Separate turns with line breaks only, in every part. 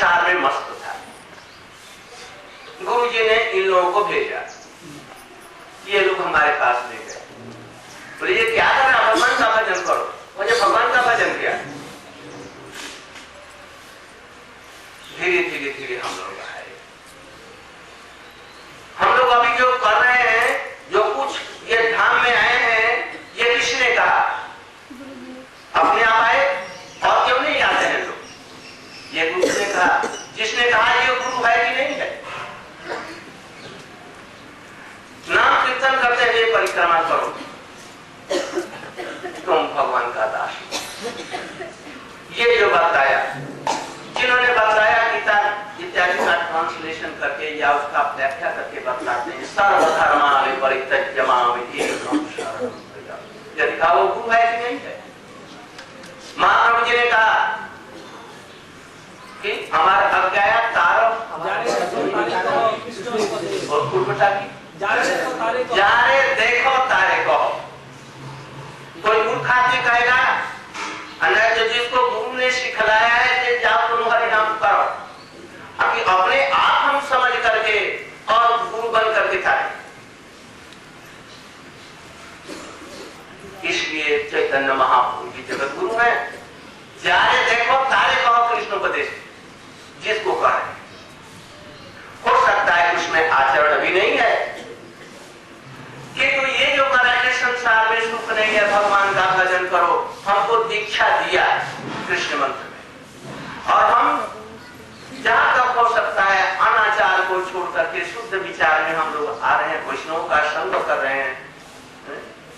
संसार में मस्त था। गुरु जी ने इन लोगों को भेजा, ये लोग हमारे पास ले गए, बोले ये क्या कर रहे हैं, भगवान का भजन करो। मुझे भगवान का भजन किया। धीरे धीरे धीरे हम लोग आए। हम लोग अभी जो कर रहे हैं, जो कुछ ये धाम में आए हैं, ये किसने कहा? अपने आप आए और क्यों नहीं आते हैं लोग? ये गुरु ने कहा। जिसने कहा ये गुरु है कि नहीं है? नाम कीर्तन करते हुए परिक्रमा करो, तुम भगवान का दास। ये जो बताया, जिन्होंने बताया गीता इत्यादि का ट्रांसलेशन करके या उसका व्याख्या करके बताते हैं, सर्वधर्मानि परित्यज्य माम एकं शरणं व्रज। यदि कहा वो गुरु है कि नहीं है? महाप्रभु जी ने कहा कि हमारा अज्ञाया तारो और कुर्बता की जारे देखो तारे कहो। कोई मूर्ख आदमी कहेगा, जो जिसको गुरु ने सिखलाया है कि जाओ तुम हरि नाम करो, अभी अपने आप हम समझ करके और गुरु बन करके था। इसलिए चैतन्य महाप्रभु जी जगत गुरु है। जारे देखो तारे कहो कृष्ण उपदेश जिसको कहे। हो सकता है उसमें आचरण भी नहीं है, किंतु ये जो कराने संसार में सुख नहीं है, भगवान का भजन करो, हमको दीक्षा दिया कृष्ण मंत्र में। और हम जहां तक हो सकता है अनाचार को छोड़ करके शुद्ध विचार में हम लोग आ रहे हैं, वैष्णव का संग कर रहे हैं।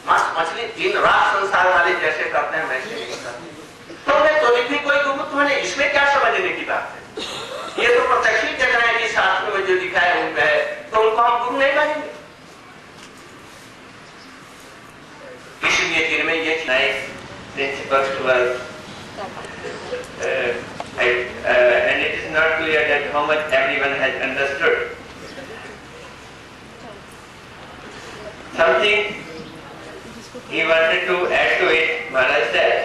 मांस मछली दिन रात संसार वाले जैसे करते हैं वैसे नहीं करते। तो मैं तो भी कोई गुरुत्व नहीं, इसमें क्या समझने की बात है? ये तो प्रत्यक्ष देख रहे हैं कि शास्त्र में जो लिखा है उनमें है, तो उनको हम गुरु नहीं मानेंगे। इसलिए जिनमें ये
principles to us, and it is not clear that how much everyone has understood. Something he wanted to add to it, Maharaj said.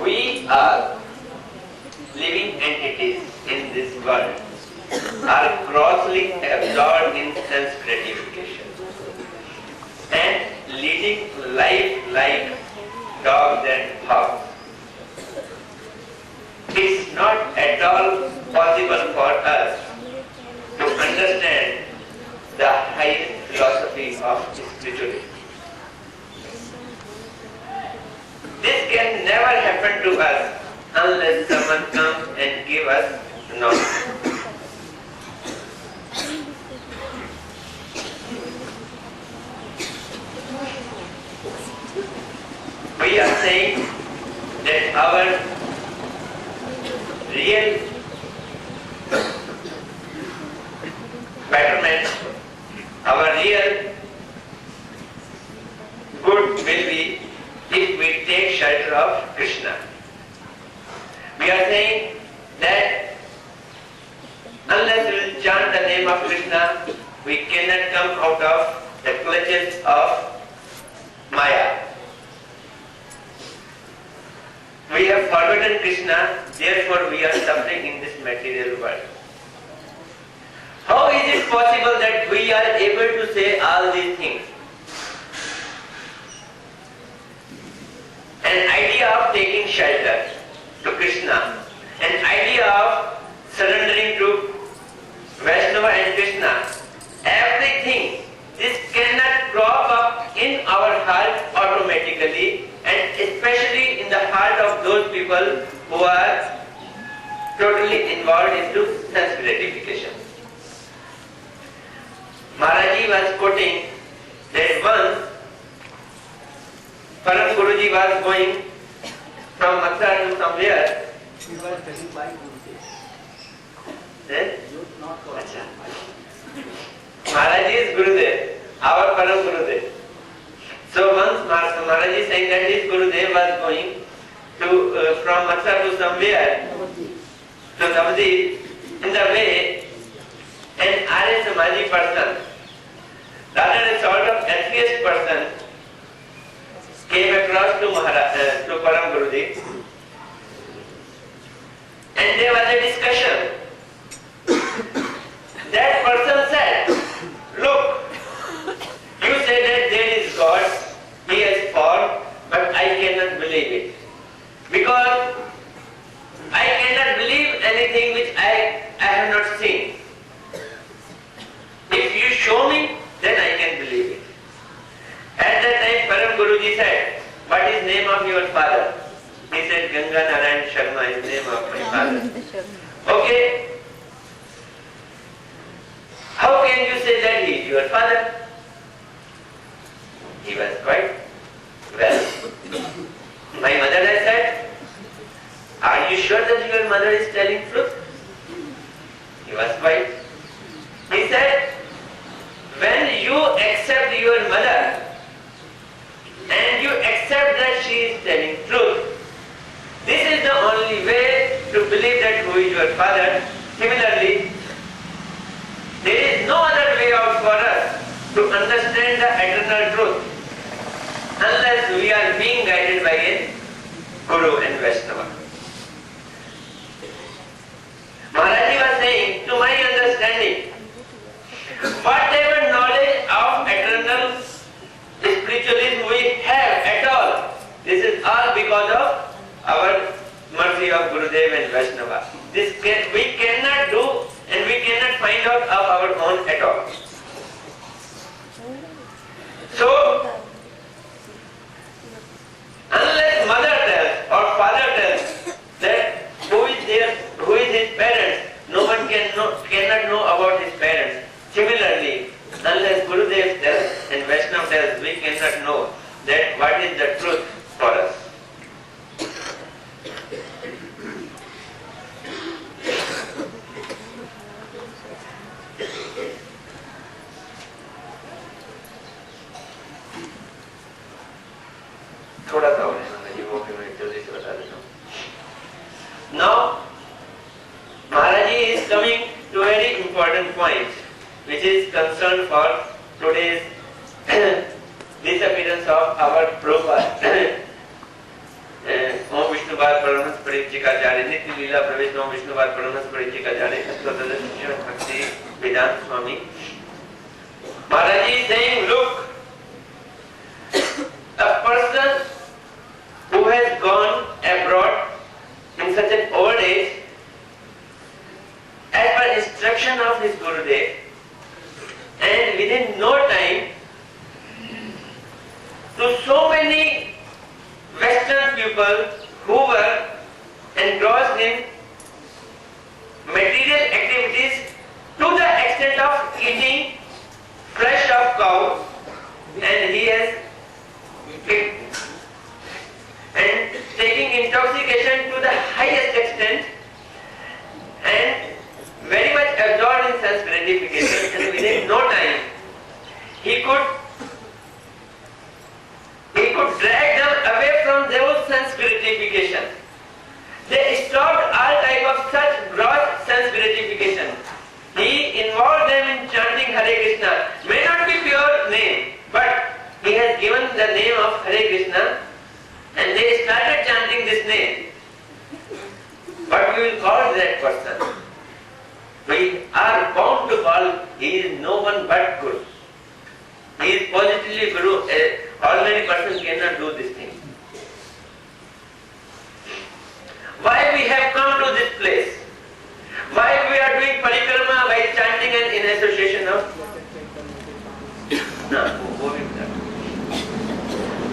We are living entities in this world, are grossly absorbed in sense gratification and leading life like dogs and hogs. It's not at all possible for us to understand the highest philosophy of spirituality. This can never happen to us unless someone comes and gives us knowledge. We are saying that our real betterment, our real good will be if we take shelter of Krishna. We are saying that unless we will chant the name of Krishna, we cannot come out of the clutches of Maya. We have forgotten Krishna, therefore we are suffering in this material world. How is it possible that we are able to say all these things? An idea of taking shelter to Krishna, an idea of surrendering to Vaishnava and Krishna, everything, this cannot crop up in our heart automatically, and especially in the heart of those people who are totally involved into sense gratification. Maharaji was quoting that once Param Guruji was going from Mathura to somewhere.
He was telling by Guruji.
Then?
Not
Acha. Maharaj is Gurudev, our Param Gurudev. So once Maharaj is saying that his Gurudev was going to from Mathura to somewhere to Navadip. In the way, an Arya Samaji person, rather a sort of atheist person, came across to to Param Guruji, and there was a discussion. That person said, "Look, you say that there is God, He has form, but I cannot believe it because I cannot believe anything which I have not seen. If you show me, then I can believe it." At that time, Param Guruji said, "What is name of your father?" He said, "Ganga Narayan Sharma is name of my father." Okay. How can you say that he is your father? He was quite well. My mother has said, "Are you sure that your mother is telling truth?" He was quiet. He said, "When you accept your mother and you accept that she is telling truth, this is the only way to believe that who is your father. Similarly, there is no other way out for us to understand the eternal truth unless we are being guided by a Guru and Vaishnava." Maharaji was saying, to my understanding, whatever knowledge of eternal spiritualism we have at all, this is all because of our mercy of Gurudev and Vaishnava. We cannot do and we cannot find out of our own at all. So, unless mother tells or father tells that who is his parents, no one cannot know about his parents. Similarly, unless Gurudev tells and Vaishnava tells, we cannot know that what is the truth for us. थोड़ा सा और है जी, वो भी मैं जल्दी से बता देता हूँ. Now, Maharaji is coming to a very important point, which is concerned for today's disappearance of our Prabhupada. Om Vishnupad Paramahansa Parikshikaचार्य नित्य लीला प्रवेश Om Vishnupad Paramahansa Parikshikaचार्य Srila Bhaktivedanta Swami. Maharaji is saying, look, a person who has gone abroad in such an old age, as per instruction of his Gurudev, and within no time, to so many Western people who were engrossed in material activities to the extent of eating flesh of cow, and he has and taking intoxication to the highest extent and very much absorbed in sense gratification, and within no time he could drag them away from those sense gratification. They stopped all type of such gross sense gratification. He involved them in chanting Hare Krishna. May not be pure name, but he has given the name of Hare Krishna, and they started chanting this name. What we will call that person? We are bound to call he is no one but Guru. He is positively Guru. An ordinary person cannot do this thing. Why we have come to this place? Why we are doing parikrama by chanting and in association of? No,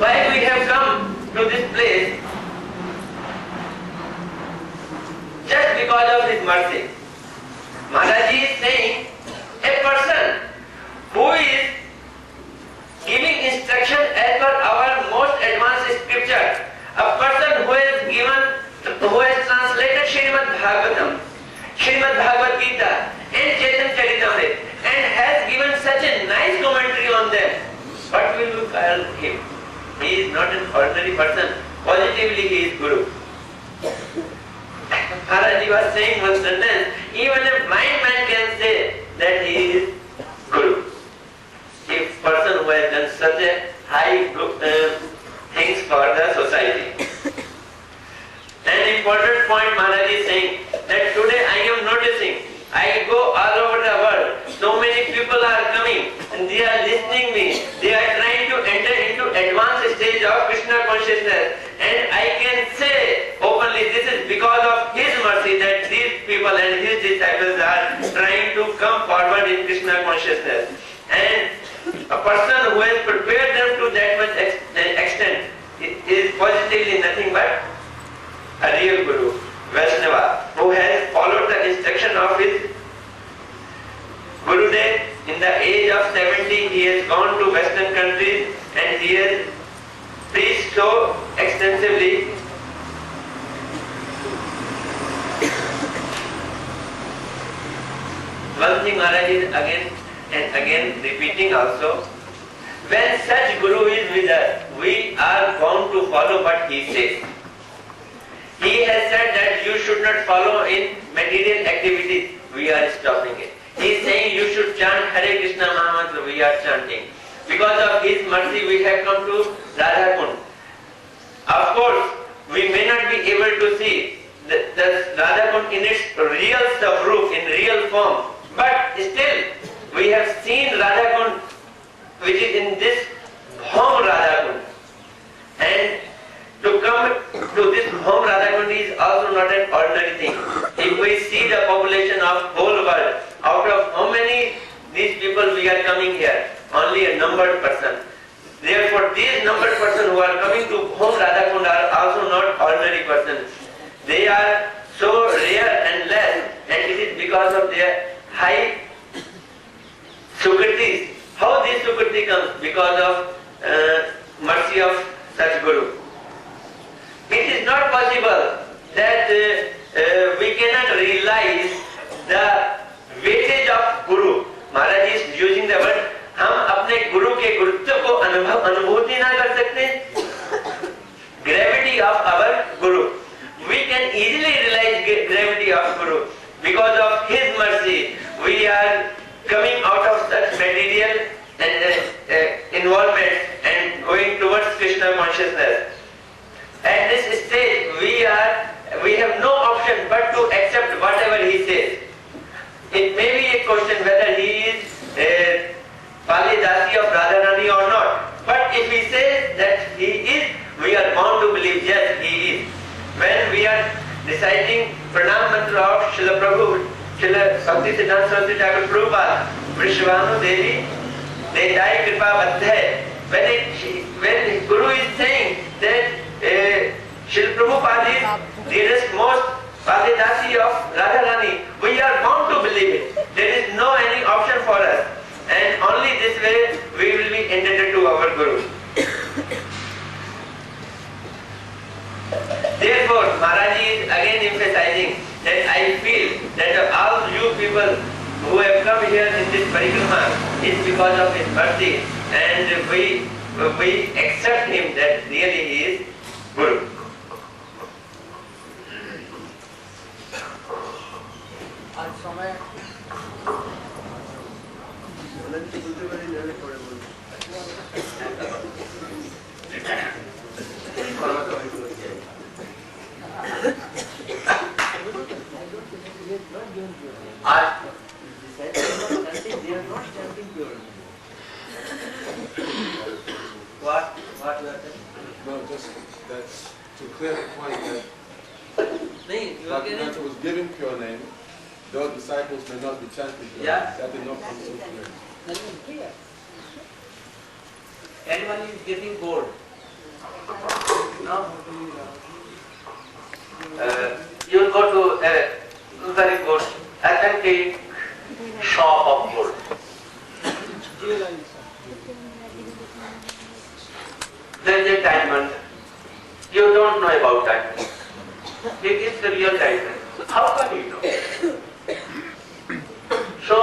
why we have come to this place? Just because of his mercy. Maharaji is saying, a person who is giving instruction as per our most advanced scripture, a person who has translated Srimad Bhagavatam, Srimad Bhagavad Gita, and such a nice commentary on them. What will you call him? He is not an ordinary person. Positively he is Guru. Maharaji was saying one sentence, even a blind man can say that he is Guru. If person who has done such a high things for the society. An important point Maharaji is saying that today I am noticing, I go all over the world, so many people are coming and they are listening me, they are trying to enter into advanced stage of Krishna consciousness, and I can say openly this is because of His mercy that these people and His disciples are trying to come forward in Krishna consciousness. And a person who has prepared them to that much extent is positively nothing but a real Guru, Vaishnava, who has followed the instruction of his Gurudev. In the age of 70, he has gone to Western countries and he has preached so extensively. One thing Maharaj is again and again repeating also, when such Guru is with us, we are bound to follow what he says. He has said that you should not follow in material activities. We are stopping it. He is saying you should chant Hare Krishna Mahamantra. We are chanting. Because of His mercy, we have come to Radha Kund. Of course, we may not be able to see the Radha Kund in its real sub-roof, in real form. But still, we have seen Radha Kund, which is in this home Radha Kund. And to come to this home Radhakund is also not an ordinary thing. If we see the population of whole world, out of how many these people we are coming here, only a numbered person. Therefore, these numbered person who are coming to home Radhakund are also not ordinary persons. They are so rare and less, and it is because of their high sukritis. How this sukriti comes? Because of mercy of such Guru. It is not possible that we cannot realize the weightage of Guru. Maharaj is using the word, हम अपने गुरु के गुरुत्व को अनुभूति ना कर सकते. Gravity of our Guru. We can easily realize gravity of Guru. Because of His mercy, we are coming out of such material involvement and going towards Krishna consciousness. At this stage, we have no option but to accept whatever he says. It may be a question whether he is a Pali Dasi of Radharani or not. But if he says that he is, we are bound to believe yes, he is. When we are reciting Pranam Mantra of Srila Bhaktivedanta Swami Prabhupada, Vrishvanu Devi, Detai Kripa Badhai. When Guru is saying that Srila Prabhupada is dearest most Padidasi of Radharani, we are bound to believe it. There is no any option for us. And only this way we will be indebted to our Guru. Therefore, Maharaj is again emphasizing that I feel that all you people who have come here in this parikrama is because of His mercy, and we accept Him that really He is Guru. What you are saying?
No, just that's to clear the point that Bhaktivedanta was given pure name, those disciples may not be chanting pure name. That did not come so clear.
Anyone is getting bored? No? You will go to a very good, authentic shop of gold. There is a diamond. You don't know about diamond. It is the real diamond. How can you know? So,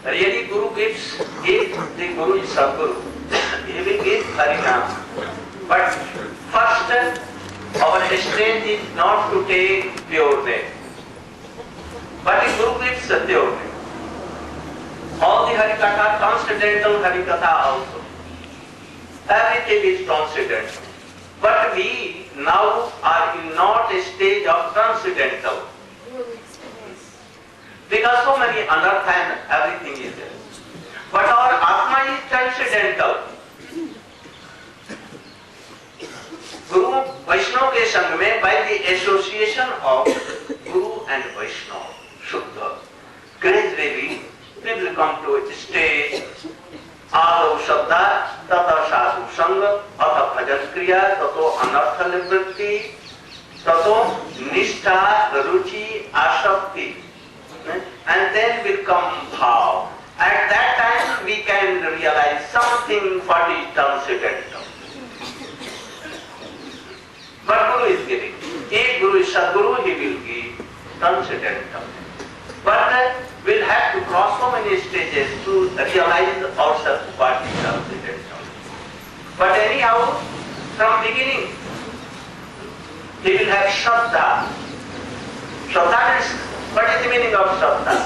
really Guru gives, if the Guru is Sadguru, he will give Harinam. But first, our strength is not to take pure name. But the Guru gives pure name. All the Harikatha, transcendental Harikatha also. Everything is transcendental. But we now are in not a stage of transcendental. Because so many unearth and everything is there. But our Atma is transcendental. Guru Vaishnava ke sang mein, by the association of Guru and Vaishnava, Shuddha, gradually we will come to a stage. Ado Shabda, Tata Sadhu Sangha, Atha Bhajan Kriya, Tato Anartha Nivritti, Tato Nishtha, Ruchi, Asakti. And then will come Bhav. At that time we can realize something what is transcendental. But Guru is giving. If Guru is Sadguru, he will give transcendental. But we'll have to cross so many stages to realize ourselves what is transcendental. But anyhow, from beginning, he will have Shraddha. Shraddha is, what is the meaning of Shraddha?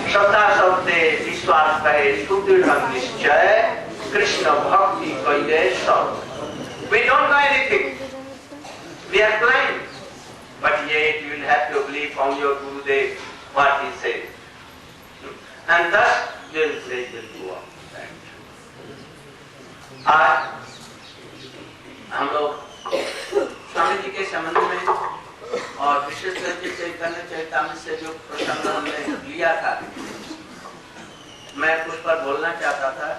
Shraddha Sabde Vishwas Kahe Sudhirham Nishchay Krishna Bhakti Kaye Shraddha. We don't know anything. We are blind. But yet you will have to believe from your Gurudev what he says. And thus you will say will go on. आज हम लोग स्वामी जी के संबंध में और विशेष करके चैतन्य चैतामृत से जो प्रसंग हमने लिया था, मैं उस पर बोलना चाहता था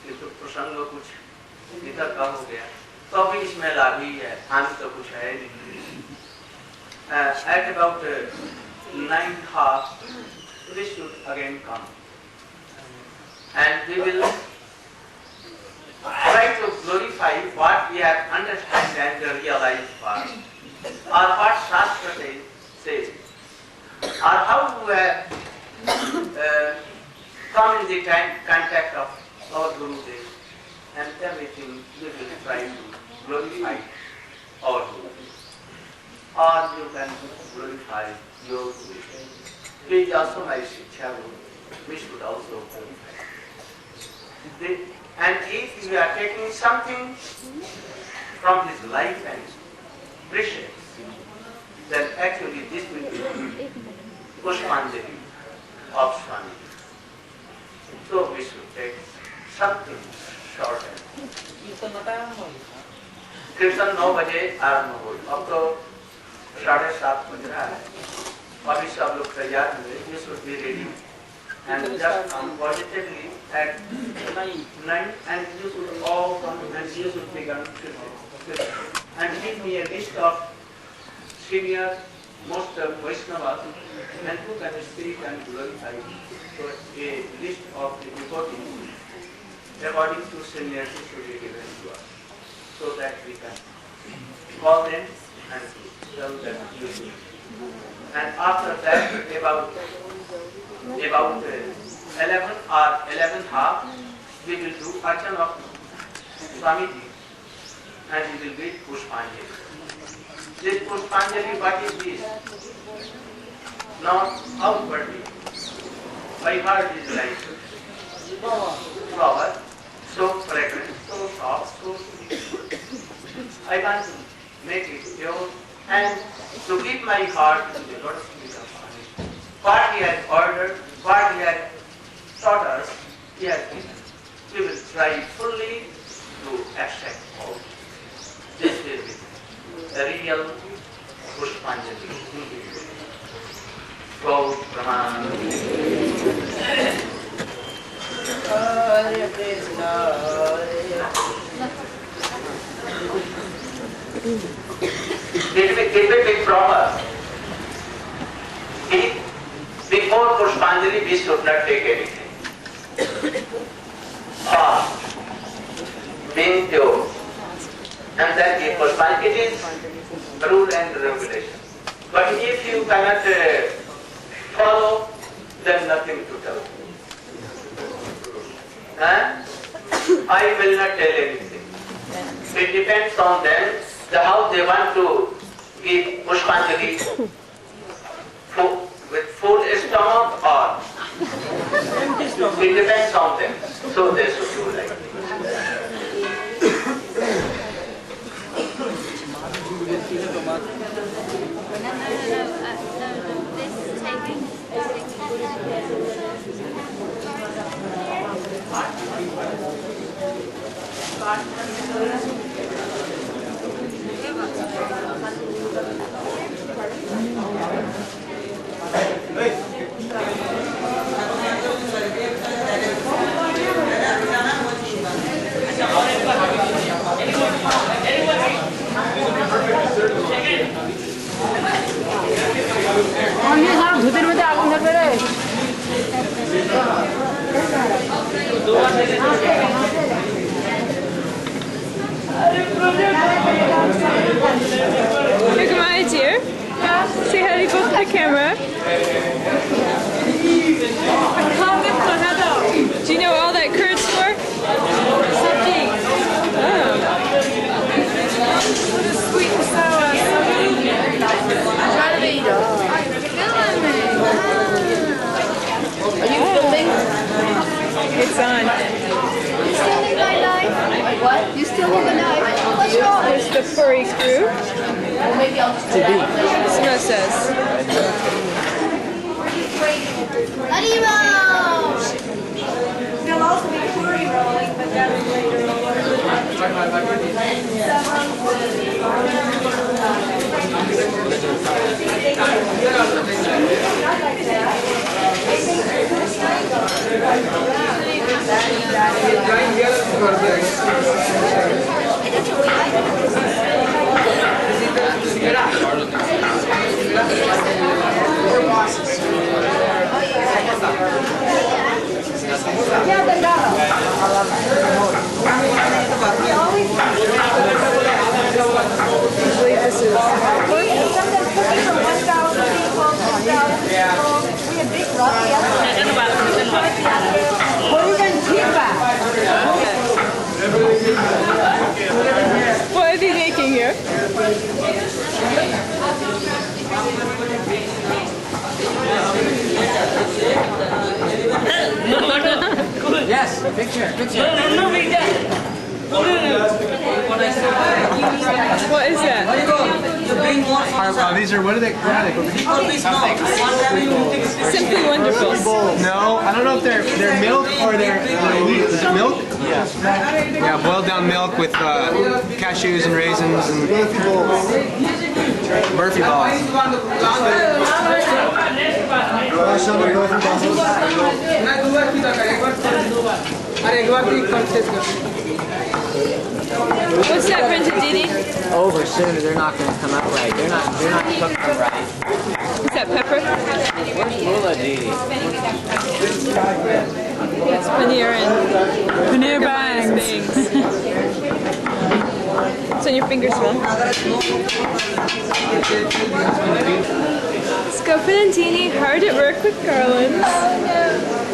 कि तो प्रसंग कुछ इधर का हो गया, तो अभी इसमें लाभ ही है, हानि तो कुछ है नहीं। At about 9:30, we should again come, and we will try to glorify what we have understood and realized first, or what Shastra says, or how we have come in the contact of our Gurudev, and everything we will try to glorify our Gurudev. Or you can glorify your Guru. He is also my Shiksha Guru. We should also glorify. And if you are taking something from his life and precious, then actually this will be Pushpanjali of Swami. So we should take something shorter. Kirtan 9 बजे आरंभ हो, अब तो 7:30 बज रहा है, अभी सब लोग तैयार हुए, you should be ready and just come positively at 9 and you should all come and you should begin and give me a list of senior most Vaishnavas and who can speak and glorify. So a list of the devotees according to seniority should be given to us so that we can call them and tell them you do. And after that, about 11 or 11:30, we will do Archan of Swamiji and we will read Pushpanjali. This Pushpanjali, what is this? Not outwardly. By heart is like flower, so fragrant, so soft, so sweet. I want to make it pure and to give my heart to the Lord's feet of Swami. What he has ordered, what he has taught us, he has given. We will try fully to accept all. This will be the real Pushpanjali. Go, Brahman. Hare Krishna, Keep it proper. Before Pushpanjali, we should not take anything. Being pure. And then give Pushpanjali. It is rule and regulation. But if you cannot follow, then nothing to tell. I will not tell anything. It depends on them, how they want to give Pushpanjali with full stomach or it depends on them. So they should do like this.
ধুতির মধ্যে আগুন ধরবে রে
Trivikrama is here. Say hi to the camera. Do you know all that curds for? Something. Oh.
sweet and sour Are you filming?
It's on.
You still need my knife? What? You still need the knife? What's wrong?
There's the furry crew.
Well, maybe I'll just
Samosas.
Arriba!
There'll also be curry rolling, but that's later on.
Usually this is what is he making here?
Yes, picture.
What is that?
These are, what are they?
Simply wonderful.
No, I don't know if they're milk or they're wheat. Is it milk? Yeah. Yeah, boiled down milk with cashews and raisins and Murphy balls.
What's that, Prince Didi?
Over soon, they're not going to come out right. They're not cooking right.
Is that pepper?
Mula Didi.
It's paneer and paneer bangs. It's on your fingers, man. Scopinantini hard at work with garlands.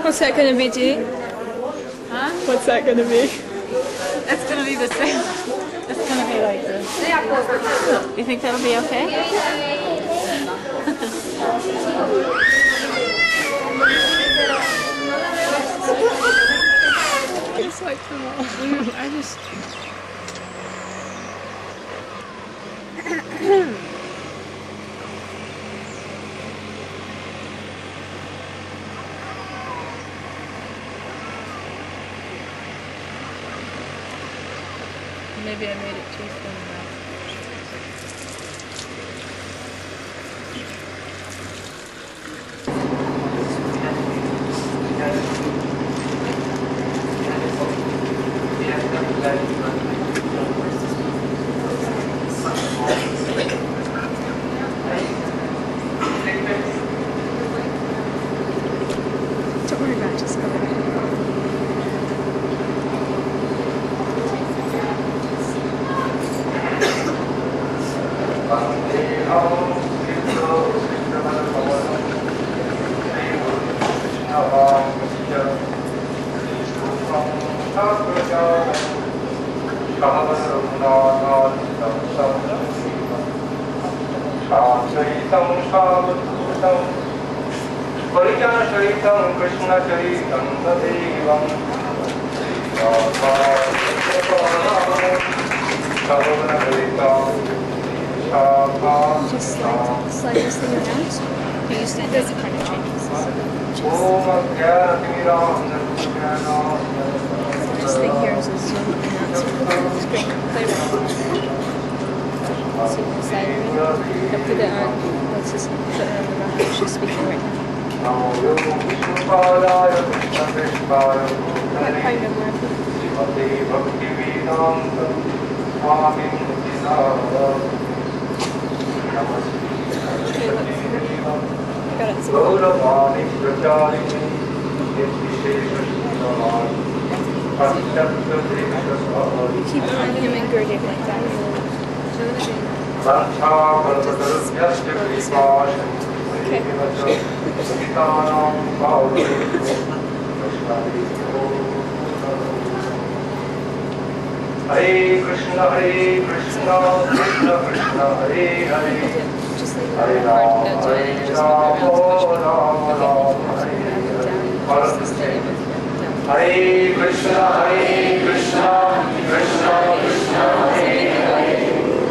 What's that gonna be, G?
Huh?
What's that gonna be?
It's gonna be the same. It's gonna be like this. You think that'll be okay?
It's like from all. I just. Maybe I made it too thin now.
branches covered. Just slide this thing around. You stand as a kind of changes. This thing here is a zoom and that's great. Play around. So you can slide it in. Now put it on. Let's just put it on the rock. She's speaking right now. What kind of work?
Bhaktivedanta Swami Prabhupada. Gauravani Pracharini Yeshishesha Srilavani
Keep on him and gird it like that.
Vancha Kalpatarubhyasya Kripashan Sitanam Hare Krishna, Krishna Krishna, Hare Hare. Hare Rama, Hare Rama, Rama Rama, Hare Hare. Hare Krishna, Krishna Krishna, Hare Hare.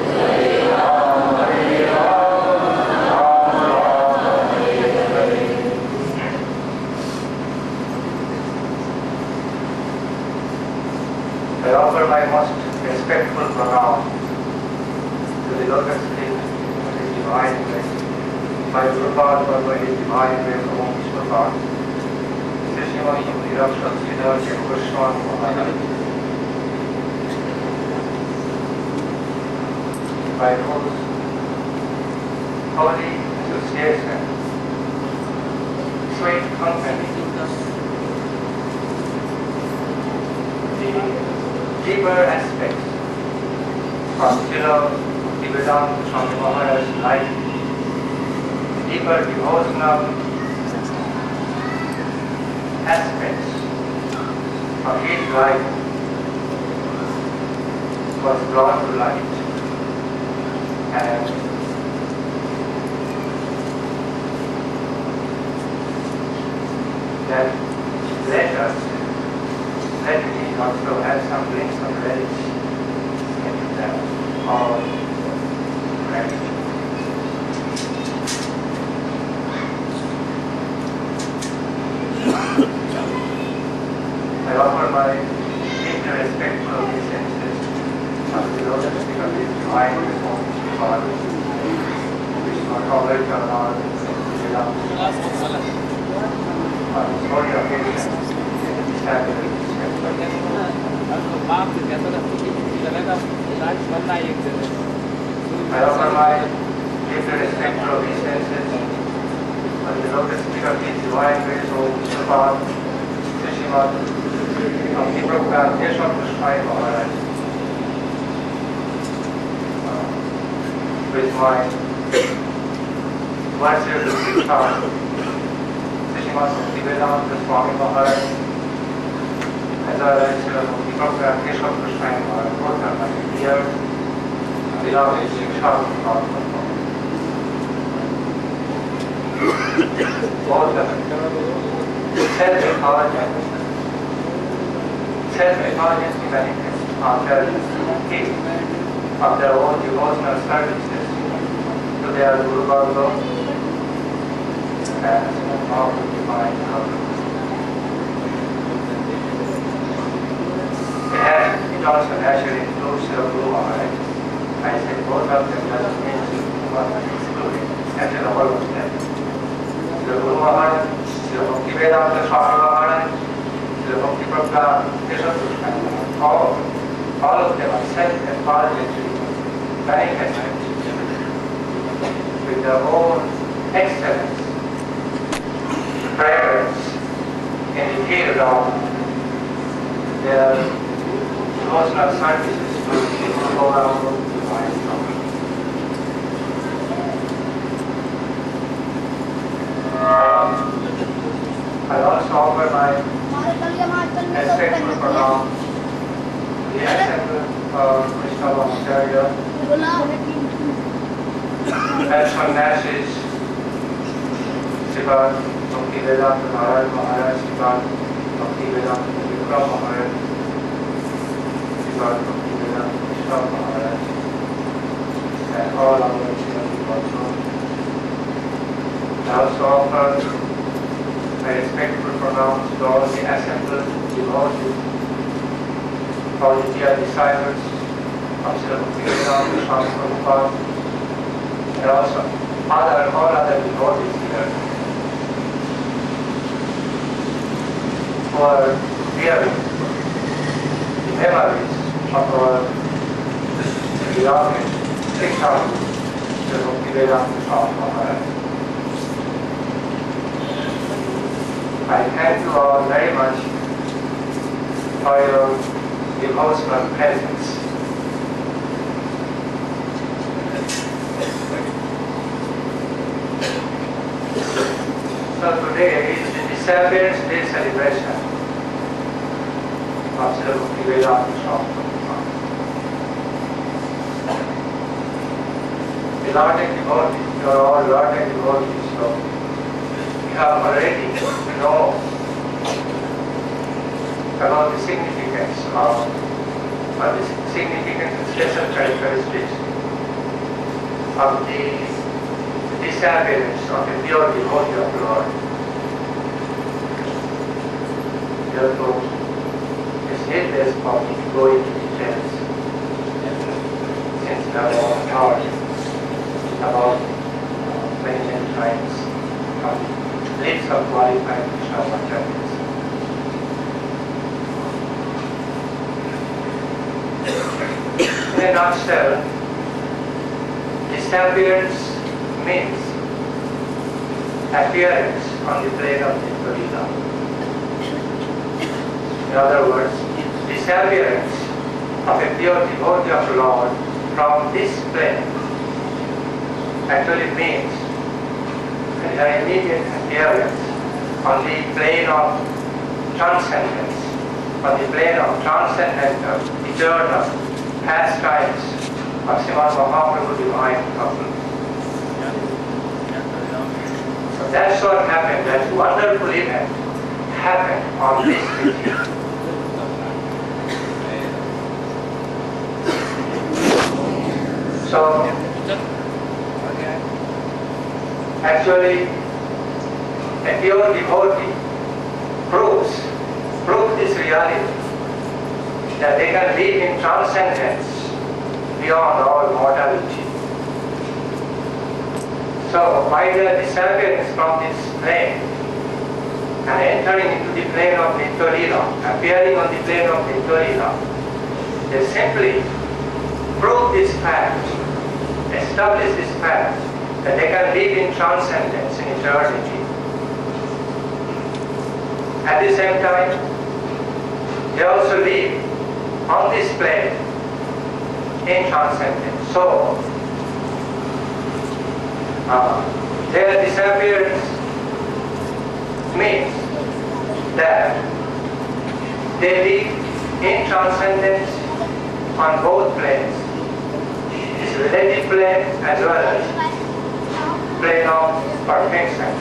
Hare Rama, Hare Rama, Rama Rama, Hare Hare. I offer my most respectful pranam to the lotus feet of His Divine Grace, my Prabhupada for His Divine Grace of Om Ishwar, Srila Darshan Srila Trivikrama Maharaja, by whose holy association, sweet company, the deeper aspects of Srila Trivikrama Swami Maharaja's life, deeper devotional aspects of his life was brought to light, and that let me also have some glimpse of relish into that all gratitude. I offer my deeply respectful obeisances of the lotus feet of His Divine Father, which are covered around the story of his family. I offer my deeply respectful obeisances of the lotus feet of His Divine Grace, Om Ishwar, Bhaktivedanta Swami Maharaja, with my Varshana Darshan, Srila Bhaktivedanta Swami Maharaja, as well as Bhaktivedanta Swami Maharaja, both are my dear beloved Shiksha all the self-effulgence benefits of their own devotional services to their Guru Varga and all the divine outlook. It also naturally includes the Guru Maharaj. I say both of them doesn't mean one excluding, actually all of them. The Guru Maharaj, the Bhaktivedanta Swami Maharaja, the Bhaktivedanta, all of them are self-effulgently manifested with their own excellence, fragrance in field of their devotional services to the program of divine knowledge. I also offer my respectful pranam to the Assembled Krishna Maharaja, Darshan Srila Bhaktivedanta Maharaja, Srila Bhaktivedanta Trivikrama Maharaja, Srila Bhaktivedanta Swami Maharaja, and all our children also. I also offer my respectful pronouns to all the assembled devotees, all the dear disciples of Srila Trivikrama Swami Prabhupada, and also all other devotees here who are bearing the memories of our beloved Srila Trivikrama Swami Maharaja. I thank you all very much for your devotional presence. So today is the Disappearance Day celebration of Srila Bhaktivedanta Swami Prabhupada. Beloved devotees, you are all learned devotees, so you have already know about the significance of the significant and special characteristics of the disappearance of the pure devotee of the Lord. Therefore, it's needless for me to go into details, since there are all taught about many times of the lips of qualified Krishna Acharyas. In a nutshell, disappearance means appearance on the plane of Nitya. In other words, disappearance of a pure devotee of the Lord from this plane actually means their immediate appearance on the plane of transcendence, on the plane of transcendental, eternal pastimes of Srimad Mahaprabhu divine couple. So that's what happened, that wonderful event happened on this day. So, actually, a pure devotee proves this reality, that they can live in transcendence beyond all mortality. So, by their disappearance from this plane and entering into the plane of Nitya, appearing on the plane of Nitya, they simply prove this fact, establish this fact, that they can live in transcendence in eternity. At the same time, they also live on this plane in transcendence. So, their disappearance means that they live in transcendence on both planes, this relative plane as well as plane of perfection,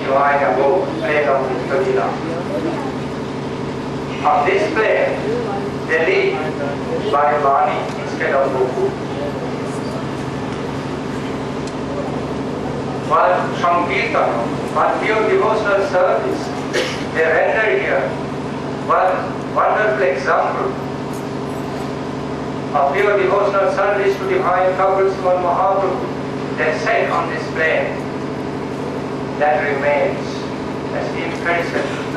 divine above, plane of Nitya. On this plane, they live by body instead of Goku. But from Kirtan, one pure devotional service, they render here one wonderful example of pure devotional service to divine couples Srimad Mahaprabhu. They set on this plane that remains as imperishable,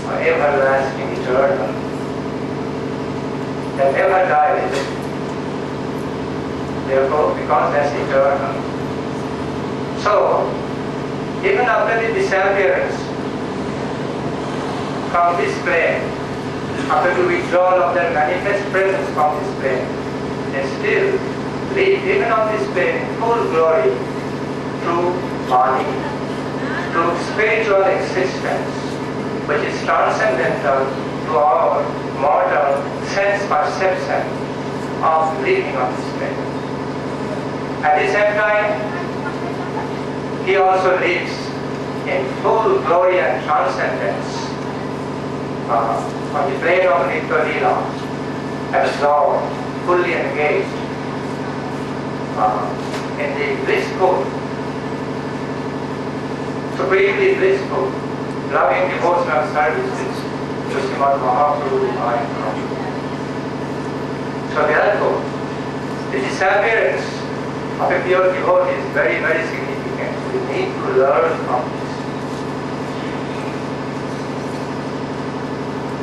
or everlasting, eternal, that never dies. Therefore, because that's eternal. So, even after the disappearance from this plane, after the withdrawal of their manifest presence from this plane, they still live even on this plane in full glory through body, through spiritual existence, which is transcendental to our mortal sense perception of living on this plane. At the same time, he also lives in full glory and transcendence on the plane of Nitya Leela, absorbed, fully engaged in the blissful, supremely blissful, loving devotional services to Srimad Mahaprabhu Divine Prabhu. So therefore, the disappearance of a pure devotee is very, very significant. We need to learn from this.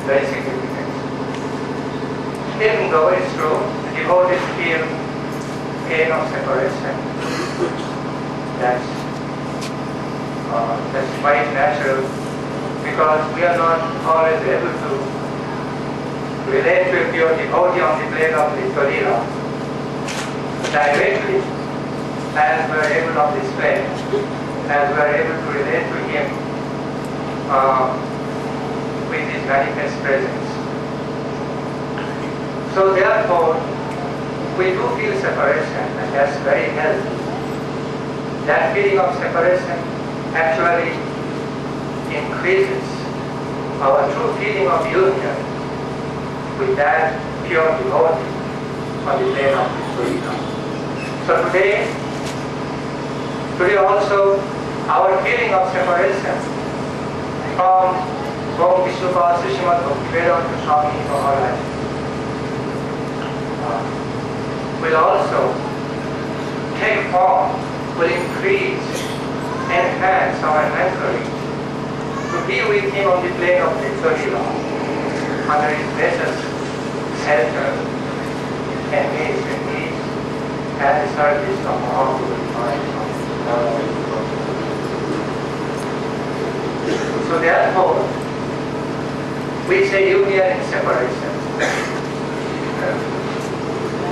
Very significant. Even though it's true, devotees feel pain of separation. That's quite natural, because we are not always able to relate to a pure devotee on the plane of Nitya Leela directly, as we are able on this plane, as we are able to relate to him with his manifest presence. So therefore, we do feel separation, and that's very healthy. That feeling of separation actually increases our true feeling of union with that pure devotee on the plane of Buddha. So today also, our feeling of separation from Om Vishnupada Srimad Bhaktivedanta Swami Maharaja will also take form, will increase, enhance our anchoring to be with him on the plane of Nitya under his blessed shelter, engaged in peace and the service of Mahaprabhu Divine. So therefore, we say union and separation.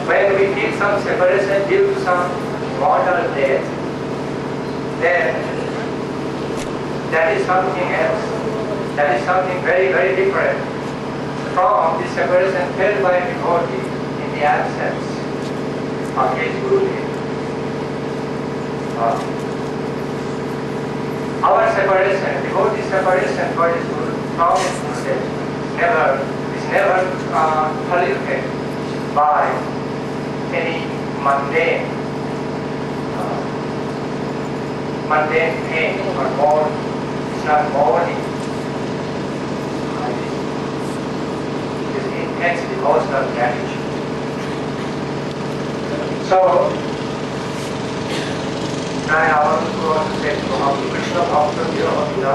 When we feel some separation due to some mortal death, then that is something else. That is something very, very different from the separation felt by a devotee in the absence of his Guru. Our separation, devotee separation for his Guru from his Guru is never polluted by any mundane pain or mourning. It's not mourning. It is intense devotional gratitude. So, I want to say to Krishna Bhakta Vedanta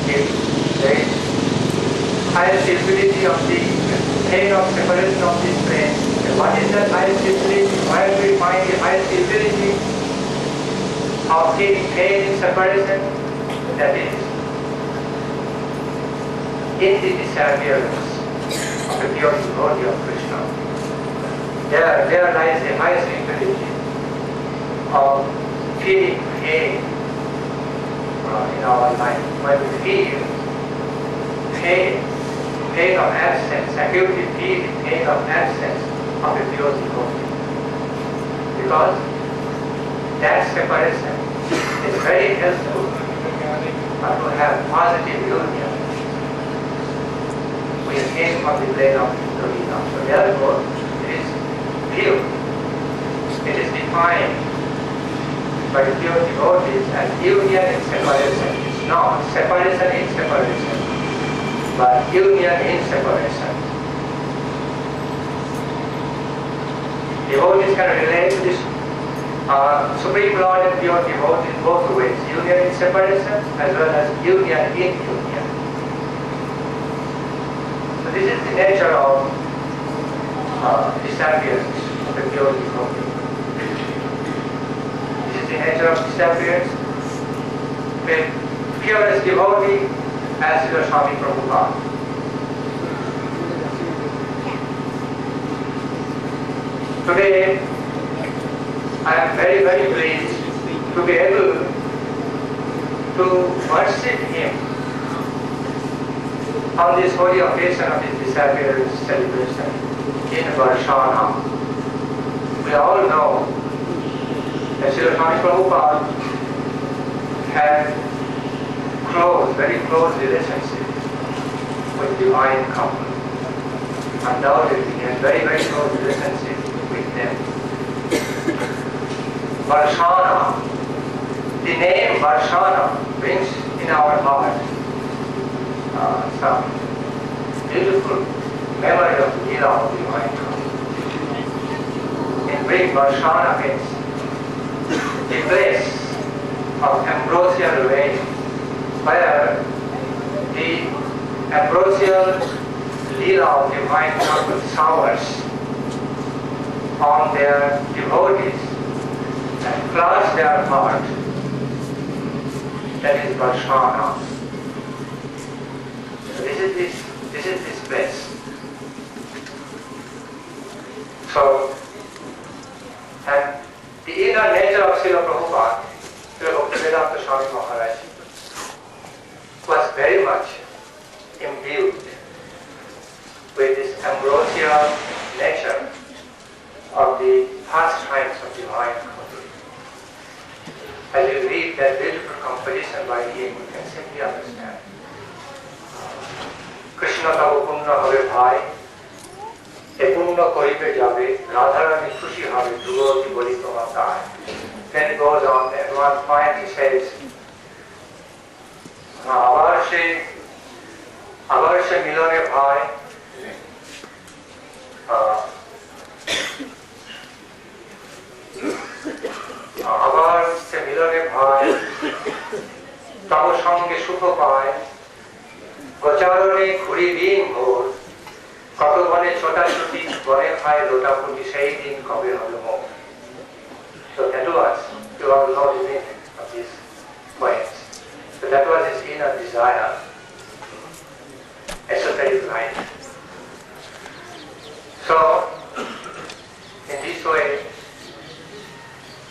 if there is highest ability of the pain of separation of this pain, and what is that highest ability? Where do we find the highest ability of feeling pain in separation? That is in the disappearance of the pure devotee of Krishna. There lies the highest ability of feeling pain in our life. When we feel pain of absence, acutely feel pain of absence of the pure devotee. Because that separation is very helpful to have positive union with him on the plane of Nitya. So therefore, it is pure. It is defined by the pure devotees as union in separation. It's not separation in separation, but union in separation. Devotees can relate to this Supreme Lord and pure devotees both ways, union in separation as well as union in union. So this is the nature of disappearance of the pure devotee. This is the nature of disappearance with purest devotee as Srila Swami Prabhupada. Today, I am very, very pleased to be able to worship him on this holy occasion of his disappearance celebration in Varshana. We all know that Srila Swami Prabhupada had very close relationship with divine couple. Undoubtedly, he had very, very close relationship with them. Varshana, the name Varshana brings in our heart some beautiful memory of Leela of divine couple. In Greek, Varshana means the place of ambrosial rain, where the ambrosial Leela of divine couple showers on their devotees and floods their heart. That is Varshana. So this is this place. So, and the inner nature of Srila Prabhupada, Srila Bhaktivedanta Swami Maharaja, was very much imbued with this ambrosial nature of the pastimes of divine couple. As you read that beautiful composition by him, you can simply understand. Krishna tabo punna habe bhai, e punna koribe jabe, radharani khushi habe, dugoti boli tomatai. Then it goes on, at one point he says, আবার সে মিলনে ভাই আবার সে মিলনে ভাই তব সঙ্গে সুখ পায় গোচারণে ঘুরি দিন ভোর কত বনে ছোটাছুটি বনে খায় লোটাপুটি সেই দিন কবে হবে মোর. So that was, you all know the meaning of these poems. So that was his inner desire, esoteric life. So, in this way,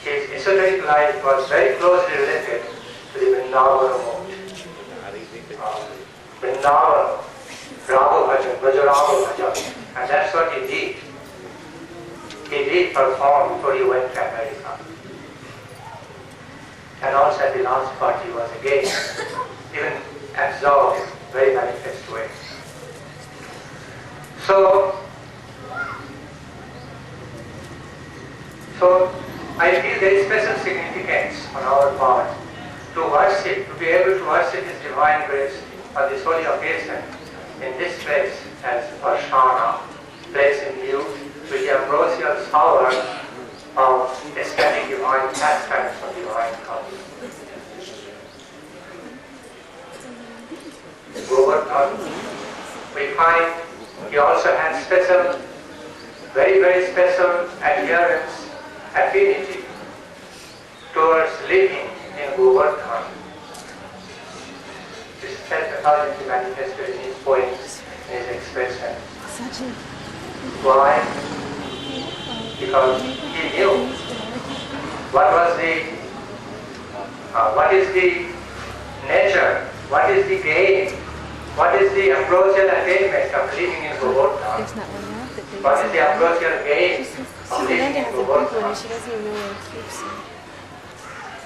his esoteric life was very closely related to the Vrindavana mode. Vrindavana, Rama Bhajan, Vajarama Bhajan, and that's what he did. He did perform before he went to America. And also at the last part he was again even absorbed in a very manifest way. So I feel there is special significance on our part to worship, to be able to worship His divine grace on this holy occasion in this place as Varshana, place imbued with the ambrosial power of ecstatic divine pastimes of divine couple. Govardhan, we find he also had special, very, very special adherence, affinity towards living in Govardhan. This is self-effulgently manifested in his poems, in his expression. Why? Because he knew what is the nature, what is the gain, what is the ambrosial attainment of living in Govardhan. What is the ambrosial gain of living in Govardhan.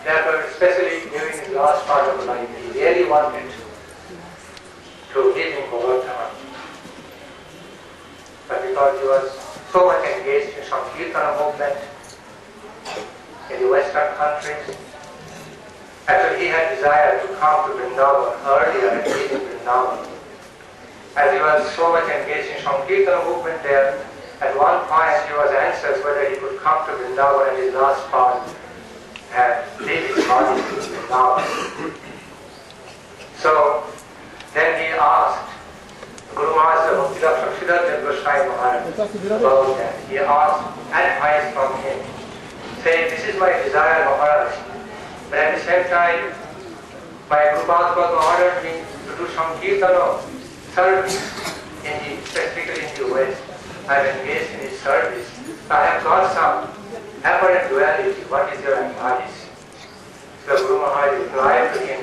Therefore, especially during his last part of life, he really wanted to live in Govardhan. But because he was so much engaged in some Kirtana movement in the Western countries, actually he had desire to come to Vrindavan earlier and live in Vrindavan. As he was so much engaged in some Kirtana movement there, at one point he was anxious whether he could come to Vrindavan at his last part and leave his body in Vrindavan. So then he asked Guru Master Darshan Srila Trivikrama Maharaja about that. He asked advice from him, saying, "This is my desire, Maharaj, but at the same time, My Guru Prabhupada ordered me to do some kirtana service, specifically in the West. I am engaged in his service. I have got some apparent duality. What is your advice? The Guru Maharaj replied to him,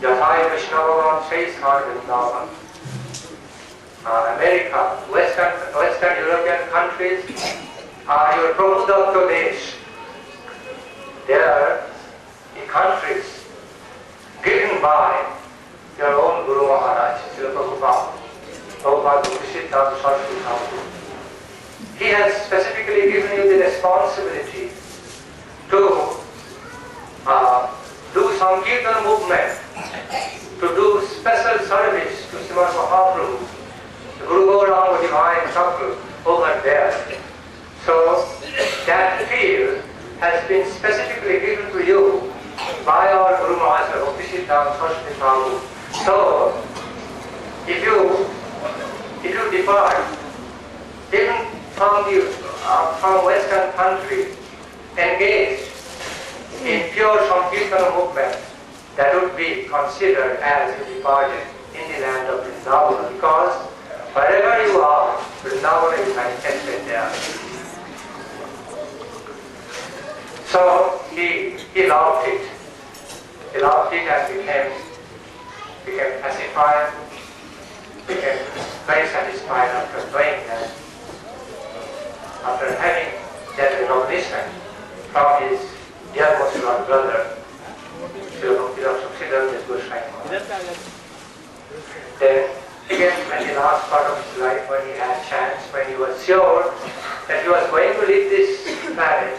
Yathai Vaishnavavan Shaishan Vrindavan. America, Western European countries are your Prabhupada Desh. They are the countries given by your own Guru Maharaj, Srila Prabhupada. Prabhupada Bhaktivedanta Swami Prabhupada. He has specifically given you the responsibility to do some kirtan movement, to do special service to Srimad Mahaprabhu, the Guru Gauranga Divine Chakra over there. So that field has been specifically given to you by our Guru Maharaj Bhaktivedanta Swami Prabhupada. So if you depart even from Western country, engaged in pure Sankirtana movement, that would be considered as you departed in the land of Vrindavan, because wherever you are, Vrindavan is manifested there. So he loved it. He loved it and became pacified, became very satisfied after doing that, after having that recognition from his dear most loved brother, Srila Bhaktivedanta Swami Prabhupada. Then again, when the last part of his life, when he had chance, when he was sure that he was going to leave this planet,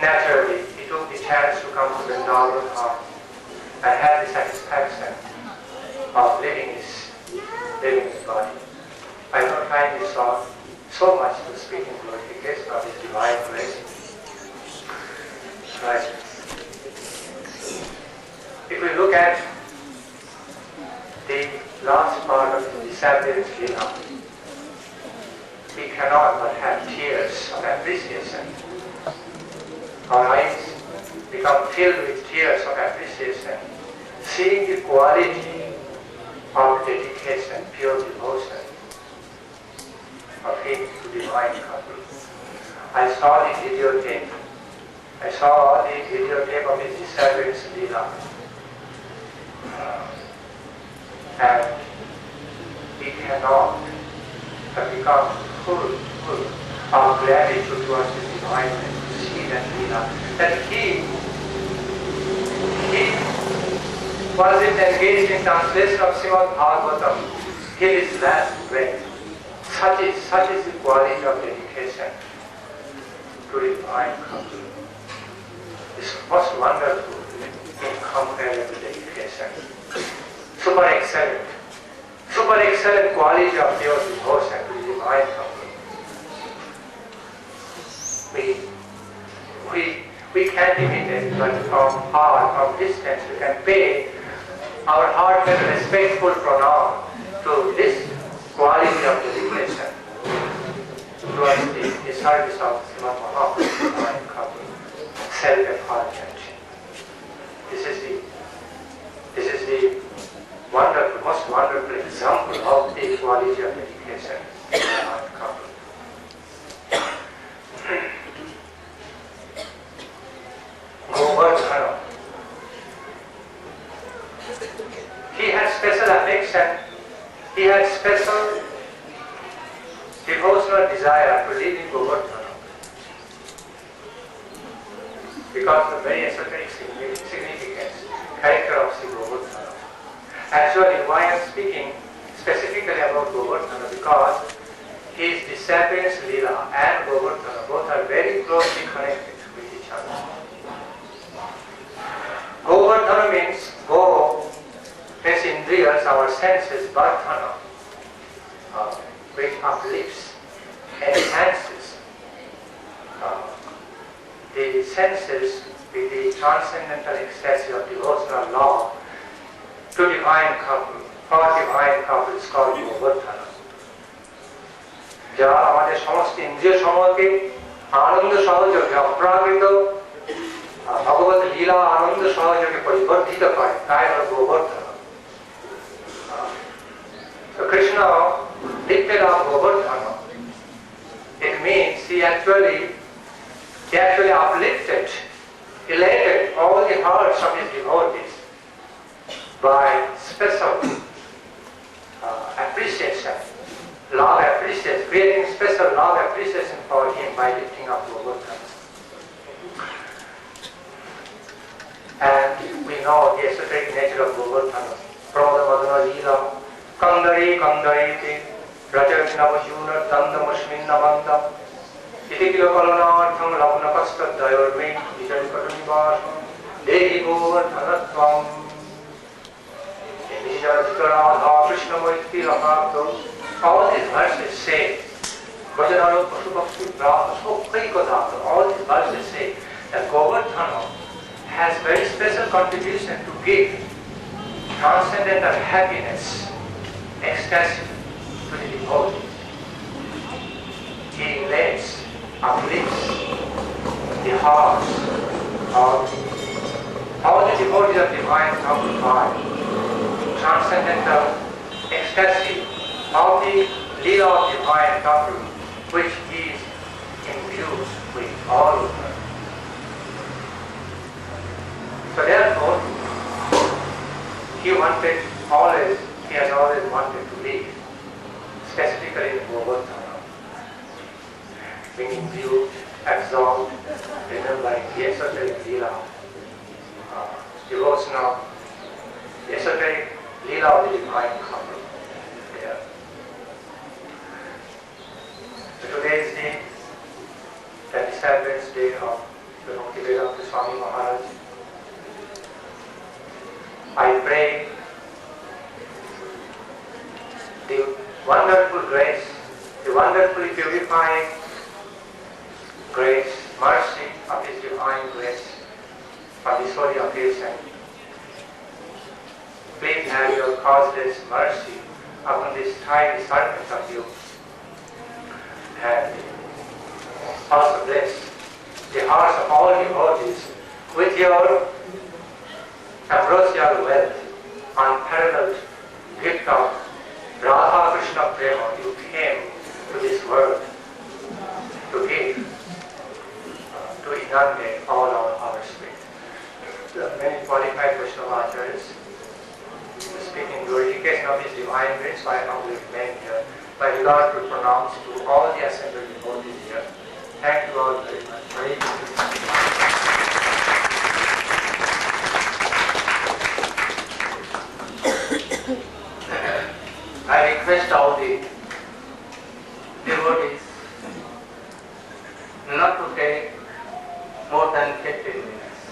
naturally he took the chance to come to Vrindavan and had the satisfaction of leaving his body. I don't find this song so much to speak in glorification of his divine grace. Right. If we look at the last part of the disappearance Leela, we cannot but have tears of appreciation. Our eyes become filled with tears of appreciation, seeing the quality of dedication, pure devotion of him to divine couple. I saw the videotape. I saw the videotape of his disappearance Leela. And we cannot have become full of gratitude towards the divine to see that Leela. That he wasn't engaged in translation of Srimad Bhagavatam till his last breath. Such is the quality of dedication to divine couple. It's most wonderful, incomparable dedication. Super excellent quality of pure devotion to the divine couple. We can't imitate, but from far, from distance, we can pay our heartfelt respectful pronoun to this quality of dedication towards the service of Srimad Mahaprabhu, divine couple, self-effulgent. This is the wonderful, most wonderful example of the quality of dedication in the divine couple. Govardhana. He had special affection, he had special devotional desire to live in Govardhana because of the very esoteric significance, character of Sri Govardhana. Actually, why I am speaking specifically about Govardhana, because his disappearance Leela and Govardhana both are very closely connected with each other. Govardhana means go, means indriyas, our senses, vardhana, which uplifts, enhances the senses with the transcendental ecstasy of devotional love to divine couple. For divine couple is called Govardhana. যা আমাদের সমস্ত ইন্দ্রিয় সমূহকে আনন্দ সহযোগে অপ্রাকৃত ভগবত লীলা লীলা আনন্দ সহযোগে পরিবর্ধিত করে, তাই হল Gobardhan. So Krishna lifted up Govardhana. It means he actually uplifted, elated all the hearts of his devotees by special appreciation, love appreciation, creating special love appreciation for him by lifting up Govardhana. And we know the esoteric nature of Govardhana. Pradhamadana Leela, Kandari Kandariti, Rajavinavajuna Dandamushminnamandam, Itikilakalanartham Lavnakastadayormi, Vijanikatanivarsam, Dehi Govardhanatvam, Nijarajikarādhā Krishna Maitri Lakāto. All these verses say, Vajanaro Pasupakti Brahma Sokaikadhata, all these verses say that Govardhana has very special contribution to give transcendental happiness, ecstasy to the devotee. He elates, uplifts the hearts of all the devotees of divine Prabhupada. Transcendental ecstasy of the Leela of divine Thakur, which he is imbued with all of them. So therefore, he has always wanted to live, specifically in Govardhana, being imbued, absorbed, remembering the esoteric Leela, devotional, the esoteric Leela of the divine couple. Yeah. So today is the 37th day of the Bhaktivedanta Swami Maharaja. I pray the wonderful grace, the wonderfully purifying grace, mercy of His divine grace for this holy occasion. Please have your causeless mercy upon this tiny servant of you, and also bless the hearts of all devotees with your ambrosial wealth, unparalleled gift of Radha Krishna Prema. You came to this world to give, to inundate all our hearts with. There are many qualified Vaishnavacharyas speaking glorification of His divine grace. I humbly remain here. My regard to pronounce to all the assembled devotees here. Thank you all very much. Hare Krishna. I request all the devotees not to take more than 15 minutes,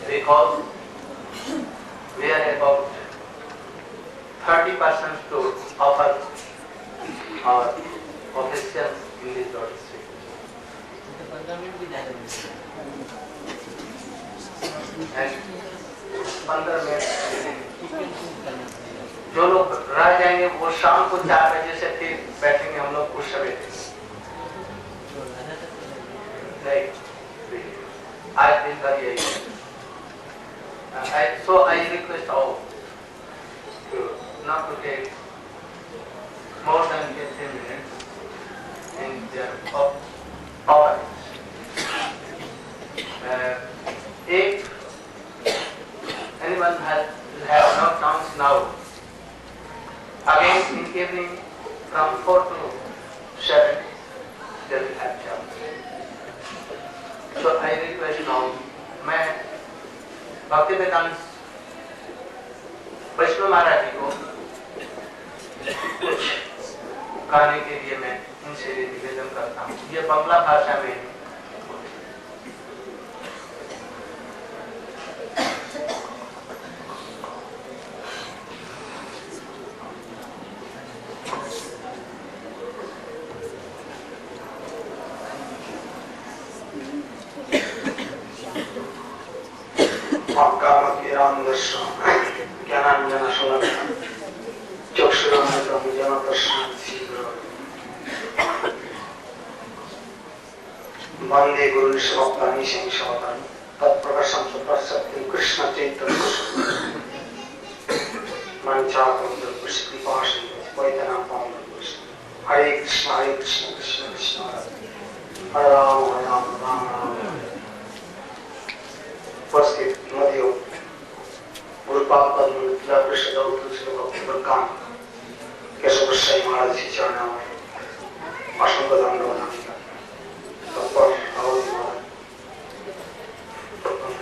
because we are about 30 persons to offer our officials in this Lord's Street. And 15 minutes जो लोग रह जाएंगे वो शाम को 4 बजे से फिर बैठेंगे हम लोग उस समय नहीं, आज दिन भर यही। So I request all to not to take more than 15 minutes in their offerings. If anyone has no chance now, again in evening from 4 to 7, they will have chance. So I request now, मैं भक्तिवेदांत वैष्णव महाराज जी को कुछ गाने के लिए मैं इनसे निवेदन करता हूँ। ये बांग्ला भाषा में है। Vande Guru Svaptani Singhavani तत्प्रकाशम सुप्रसक्ति कृष्ण चैतन्य मंचापंद्र कृष्ण पाशन वैतना पावन कृष्ण हरे कृष्ण कृष्ण कृष्ण हरे राम राम राम उपस्थित मध्यो गुरुपाद पद्म कृष्ण भक्तिवेदांता केशव गोस्वामी महाराज के चरणों में असंख्य दंडवत तत्पर अवधि महाराज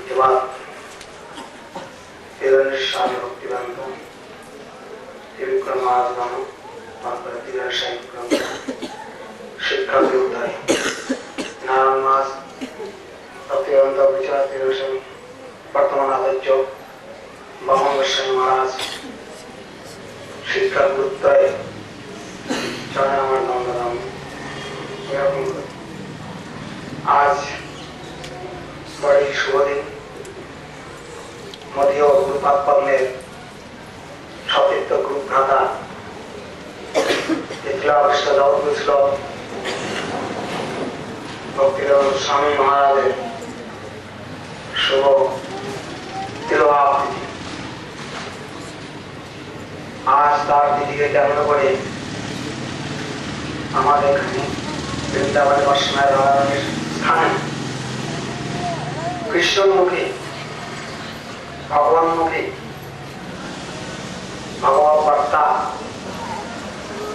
के बाद स्वामी भक्तिवेदांत त्रिविक्रम महाराज गानों दर्शन शिक्षा के उद्धारी नारायण मास भक्तिवेदांत विचार दर्शन वर्तमान आचार्य भगवान गोस्वामी महाराज शिक्षा गुरुत्रय चरण आज बड़ी शुभ दिन मध्य गुरुपाद पद्मे सतीर्थ गुरु भ्राता भक्तिवेदांत स्वामी महाराज शुभ तिलभाव तिथि आज तार तिथिके केंद्र करे हमारे वृंदावन वर्षना दार्शनिक स्थाने कृष्णमुखी भगवानमुखी भगवत वार्ता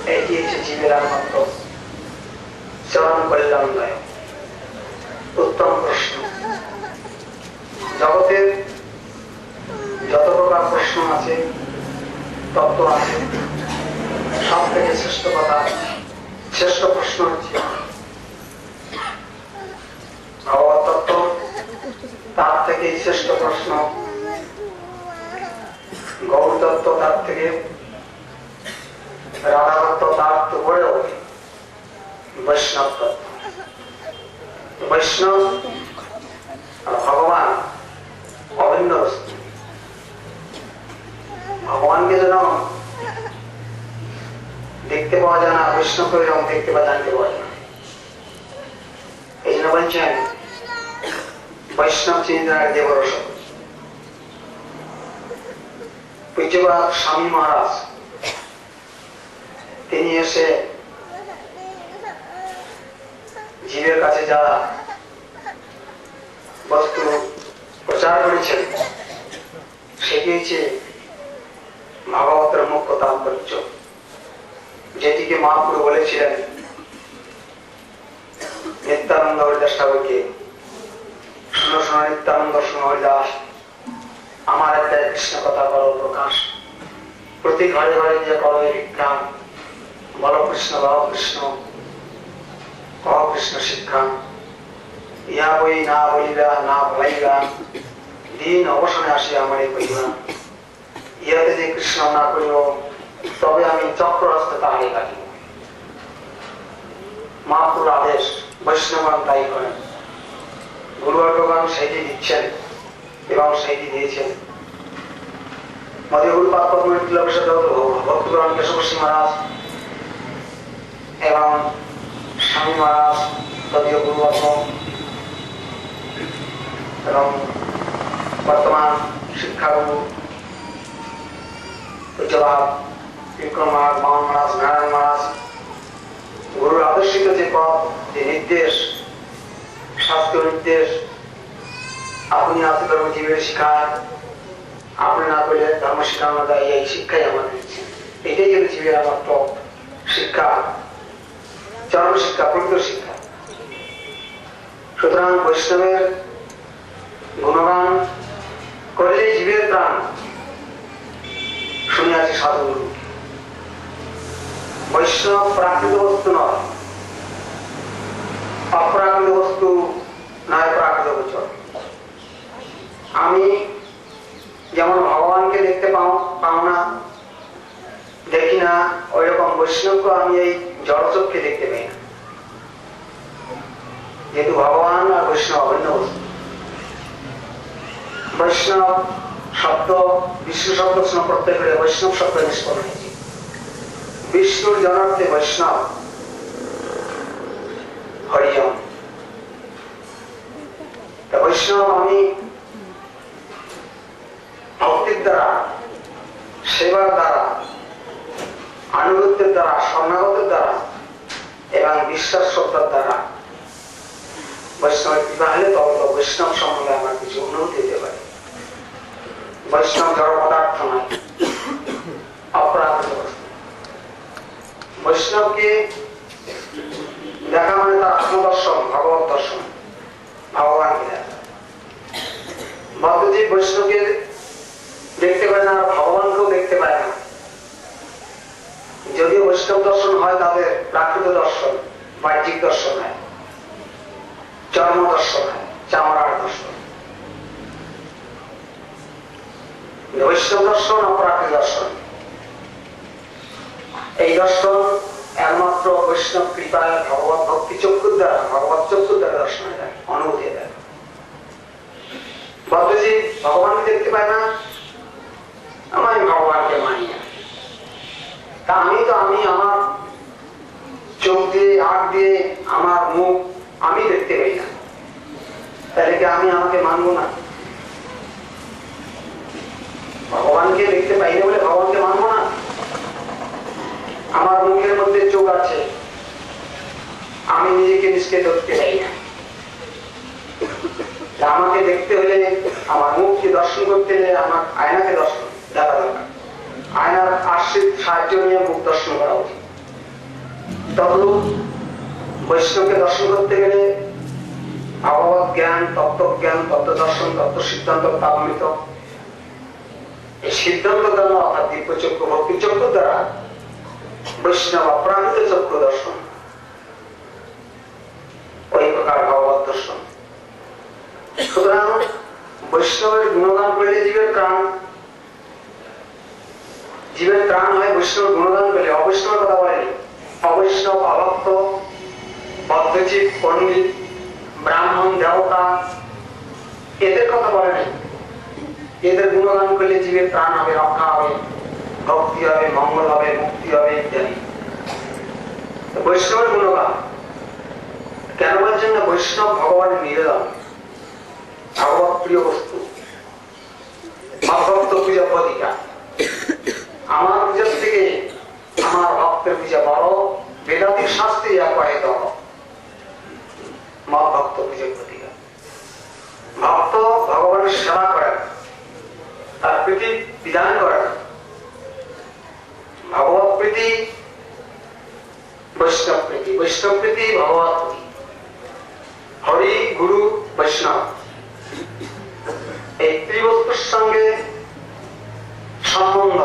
जीवेर एकमात्र चरण कल्याणदाय उत्तम प्रश्न जगतेर যত প্রকার প্রশ্ন আছে তত্ত্ব আছে সব থেকে শ্রেষ্ঠ কথা শ্রেষ্ঠ প্রশ্ন হচ্ছে ভগবত তত্ত্ব তার থেকে শ্রেষ্ঠ প্রশ্ন গৌর তত্ত্ব তার থেকে রাধা তত্ত্ব তার তো বড় বৈষ্ণব তত্ত্ব বৈষ্ণব আর ভগবান অভিন্ন বস্তু भगवान के जन्म देखते पाওয়া যায় না বৈষ্ণব को हम देखते বা জানতে পাওয়া যায় না এই জন্য বলছেন বৈষ্ণব চিন্তার দেবরস পূজ্যপাদ স্বামী মহারাজ তিনি এসে জীবের কাছে যা বস্তু প্রচার করেছেন সেটি হচ্ছে ভাগবতের মুখ্য তাৎপর্য যেটিকে মহাপ্রভু বলেছিলেন নিত্যানন্দ হরিদাস ঠাকুরকে শুনো শুনো নিত্যানন্দ শুনো হরিদাস আমার একটা কৃষ্ণ কথা করো প্রকাশ প্রতি ঘরে ঘরে যে করো বিজ্ঞান বলো কৃষ্ণ বাবা কৃষ্ণ কহ কৃষ্ণ শিক্ষা ইহা বই না বলিবা না বলাইবা দিন অবসানে আসি আমার এই কইবা ইয়াতে যে কৃষ্ণ না করিব তবে আমি চক্রহস্তে তাহারে কাটিব মহাপুর আদেশ বৈষ্ণবগণ তাই করেন গুরুবর্গগণ সেইটি দিচ্ছেন এবং সেইটি দিয়েছেন মধ্যে গুরুপাদ পদ্মের ভক্তিগ্রহণ কেশব গোস্বামী মহারাজ এবং স্বামী মহারাজ তদীয় গুরুবর্গ এবং বর্তমান শিক্ষাগুরু পূজ্যপাদ ত্রিবিক্রম মহারাজ বামন মহারাজ নারায়ণ মহারাজ গুরুর আদর্শিত যে পথ যে নির্দেশ শাস্ত্রীয় নির্দেশ আপনি আছে ধর্ম জীবের শিখায় আপনি না করলে ধর্ম শিখানো দেয় এই শিক্ষাই আমাদের দিচ্ছে এটাই কিন্তু জীবের একমাত্র শিক্ষা চরম শিক্ষা প্রকৃত শিক্ষা সুতরাং বৈষ্ণবের গুণগান করলে জীবের প্রাণ শুনিয়াছি সাধুগুরু বৈষ্ণব প্রাকৃত বস্তু নয় অপ্রাকৃত বস্তু নয় প্রাকৃত গোচর আমি যেমন ভগবানকে দেখতে পাও না দেখি না ওই রকম বৈষ্ণবকে আমি এই জড়চক্ষে দেখতে পাই না যেহেতু ভগবান আর বৈষ্ণব অভিন্ন বস্তু বৈষ্ণব শব্দ বিষ্ণু শব্দ প্রত্যয় করে বৈষ্ণব শব্দ নিষ্পন্ন হয়েছে বিষ্ণুর জনার্থে বৈষ্ণব হরিজন বৈষ্ণব
বৈষ্ণব আমি ভক্তির দ্বারা, সেবার দ্বারা, আনুগত্যের দ্বারা, শরণাগতের দ্বারা এবং বিশ্বাস শ্রদ্ধার দ্বারা বৈষ্ণবের কৃপা হলে তবে তো বৈষ্ণব সম্বন্ধে আমার কিছু অনুভূতি দিতে পারে। বৈষ্ণব জড় পদার্থ নয়, অপরাধ। বৈষ্ণবকে দেখা মানে তার আত্মদর্শন, ভগবত দর্শন, ভগবানকে দেখা। ভক্তজীব বৈষ্ণবকে দেখতে পায় না, ভগবানকেও দেখতে পায় না। যদিও বৈষ্ণব দর্শন হয় তাদের প্রাকৃত দর্শন, বাহ্যিক দর্শন হয়, চর্ম দর্শন হয়, চামড়ার দর্শন। বৈষ্ণব দর্শন অপরাকৃত দর্শন। এই দর্শন একমাত্র বৈষ্ণব কৃপায় ভগবত ভক্তি চক্ষুর দ্বারা, ভগবত চক্ষুর দ্বারা দর্শন দেয়, অনুভূতি দেয়। ভক্তজীব ভগবানকে দেখতে পায় না, আমি ভগবানকে মানি না। তা আমি আমার চোখ দিয়ে, আখ দিয়ে, আমার মুখ আমি দেখতে পাই না, তাহলে কি আমি আমাকে মানবো না? ভগবানকে দেখতে পাই না বলে ভগবানকে মানবো না? আমার মুখের মধ্যে চোখ আছে, আমি নিজেকে নিজকে দেখতে পাই না। আমাকে দেখতে হলে, আমার মুখকে দর্শন করতে হলে আমার আয়নাকে দর্শন দেখা দরকার। আয়নার আশ্রিত সাহায্য নিয়ে মুখ দর্শন করা উচিত। তদ্রূপ বৈষ্ণবকে দর্শন করতে গেলে ভগবত জ্ঞান, তত্ত্বজ্ঞান, তত্ত্ব দর্শন, তত্ত্ব সিদ্ধান্ত তামিত, এই সিদ্ধান্ত দ্বারা অর্থাৎ দিব্য চক্ষু, ভক্তি চক্ষু দ্বারা বৈষ্ণব অপরাধিত চক্ষু দর্শন, ওই প্রকার ভগবত দর্শন। সুতরাং বৈষ্ণবের গুণগান করলে জীবের প্রাণ, জীবের প্রাণ হয় বৈষ্ণবের গুণগান করলে। অবৈষ্ণবের কথা বলেনি। অবৈষ্ণব, অভক্ত, বদ্ধজীব, পণ্ডিত, ব্রাহ্মণ, দেবতা, এদের কথা বলেনি। এদের গুণগান করলে জীবের প্রাণ হবে, রক্ষা হবে, ভক্তি হবে, মঙ্গল হবে, মুক্তি হবে ইত্যাদি। বৈষ্ণবের গুণগান কেন বলছেন না? বৈষ্ণব ভগবানের নিবেদন, ভগবত প্রিয় বস্তু, ভক্ত পূজা প্রতিকা। আমার পূজার থেকে আমার ভক্তের পূজা বড়, বেদাতির শাস্ত্রে একবারে ধর মা ভক্ত পূজার প্রতিকা। ভক্ত ভগবানের সেবা করেন, তার প্রীতি বিধান করেন। ভগবত প্রীতি, বৈষ্ণব প্রীতি, বৈষ্ণব প্রীতি, ভগবত প্রীতি। হরি, গুরু, বৈষ্ণব, এই ত্রিবস্তুর সঙ্গে সম্বন্ধ।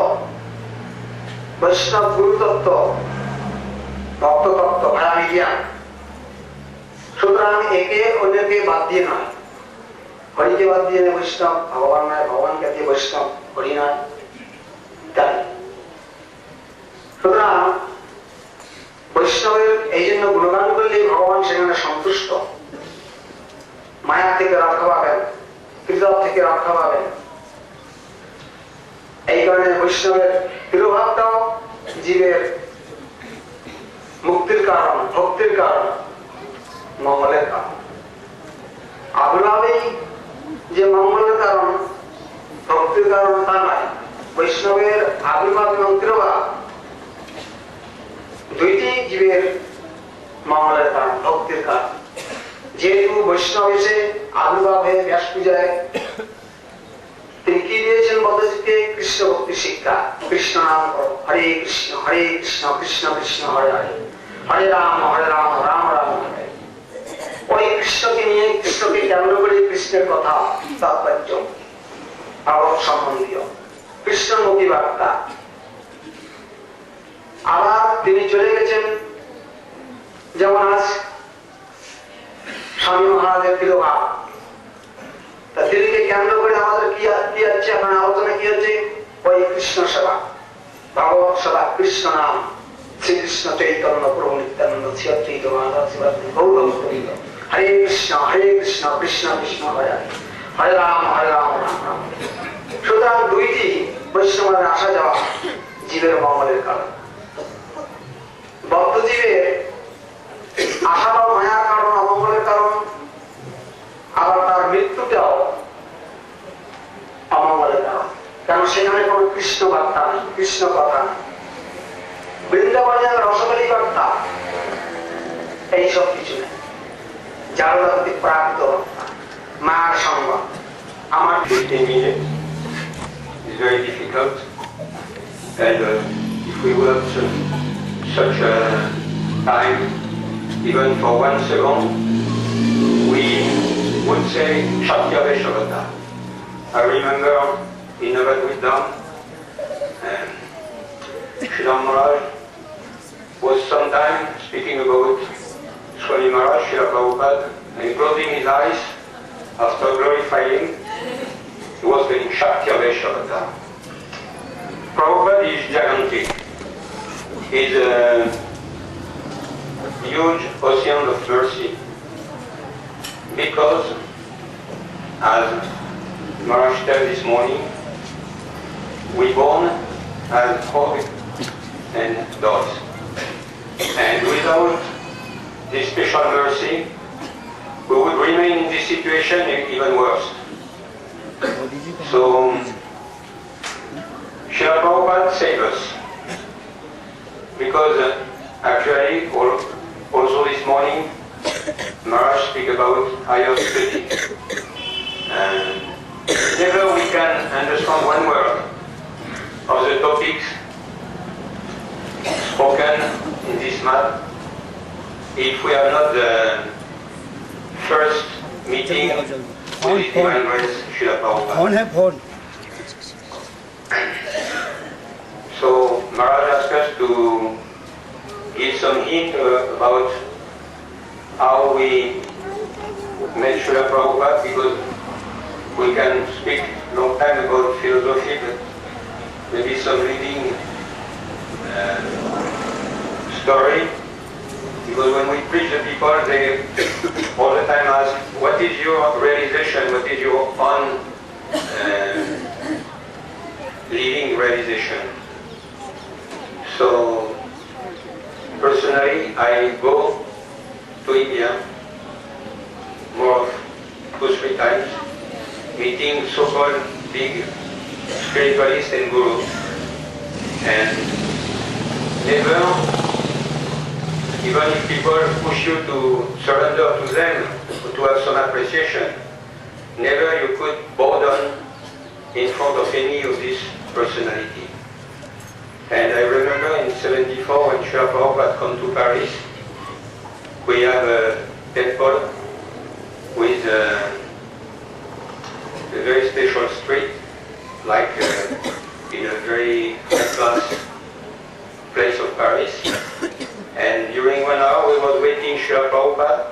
বৈষ্ণব গুরু তত্ত্ব, ভক্ত তত্ত্ব, ভায়া বিজ্ঞান। সুতরাং একে অন্যকে বাদ দিয়ে নয়, হরিকে বাদ দিয়ে বৈষ্ণব ভগবান নয়, ভগবানকে দিয়ে বৈষ্ণব হরি নয়, তাই। সুতরাং বৈষ্ণবের এই জন্য গুণগান করলে ভগবান সেখানে সন্তুষ্ট, মায়া থেকে রক্ষা পাবেন, কৃতজ্ঞ থেকে রক্ষা পাবেন। এই কারণে বৈষ্ণবের তিরোভাবটাও জীবের মুক্তির কারণ, ভক্তির কারণ, মঙ্গলের কারণ। আবির্ভাবেই যে মঙ্গলের কারণ, ভক্তির কারণ তা নয়। বৈষ্ণবের আবির্ভাব এবং তিরোভাব দুইটি জীবের মঙ্গলের কারণ, ভক্তির কারণ। যেহেতু বৈষ্ণব এসে আবির্ভাব হয়ে ব্যাস পূজায় তিনি কি দিয়েছেন বদ্ধজীবকে? কৃষ্ণ ভক্তি শিক্ষা। কৃষ্ণ নাম করো, হরে কৃষ্ণ কৃষ্ণ কৃষ্ণ হরে হরে, হরে রাম রাম রাম হরে। ওই কৃষ্ণকে নিয়ে, কৃষ্ণকে কেন্দ্র করে কৃষ্ণের কথা, তাৎপর্য, ভাগবত সম্বন্ধীয় কৃষ্ণমুখী বার্তা। আবার তিনি চলে গেছেন, যেমন আজ স্বামী মহারাজের তিরোভাব, তা তিনিকে কেন্দ্র করে আমাদের কি হচ্ছে এখন আলোচনা? কি হচ্ছে? ওই কৃষ্ণ সেবা, ভগবত সেবা, কৃষ্ণ নাম, শ্রীকৃষ্ণ চৈতন্য প্রভু নিত্যানন্দ শ্রী অদ্বৈত গদাধর শিবাসাদি গৌর ভক্তবৃন্দ, হরে কৃষ্ণ কৃষ্ণ কৃষ্ণ হরে হরে, হরে রাম রাম রাম। সুতরাং দুইটি বৈষ্ণবের আসা যাওয়া জীবের মঙ্গলের কারণ। বদ্ধ জীবের আসা বা মায়ার কারণ, অমঙ্গলের কারণ। আবার তার মৃত্যুটা সেখানে কোনো কৃষ্ণ বার্তা নেই, কৃষ্ণ কথা নেই। বৃন্দাবনে যেন রসগোল্লা কর্তা, এইসব কিছু নেই। জাগরণে প্রাপ্ত মার সঙ্গ আমার
15 minutes is very difficult, and if we work such a time, even for 1 second, we would say Shatya Veshavata. I remember in Navadvidam, Srila Maharaj was sometime speaking about Swami Maharaj, Srila Prabhupada, and closing his eyes after glorifying, he was getting Shatya Veshavata. Prabhupada is gigantic. He's a huge ocean of mercy. Because, as Maharaj said this morning, we born as hobbits and dogs. And without this special mercy, we would remain in this situation even worse. So, Srila Prabhupada saved us. Because actually, also this morning, Maharaj speak about higher study. Never we can understand one word of the topics spoken in this map if we have not the first meeting with His Divine Grace, Srila Prabhupada. So Maharaj asked us to give some hint about how we met Srila Prabhupada, because we can speak long time about philosophy, but maybe some reading story. Because when we preach the people, they all the time ask, what is your realization, what is your own living realization? So, personally, I go to India more of 2-3 times, meeting so-called big spiritualists and gurus, and never, even if people push you to surrender to them, to have some appreciation, never you could bow down in front of any of this personality. And I remember in 74 when Srila Prabhupada come to Paris, we have a temple with a very special street, like in a very high-class place of Paris. And during 1 hour we was waiting Srila Prabhupada,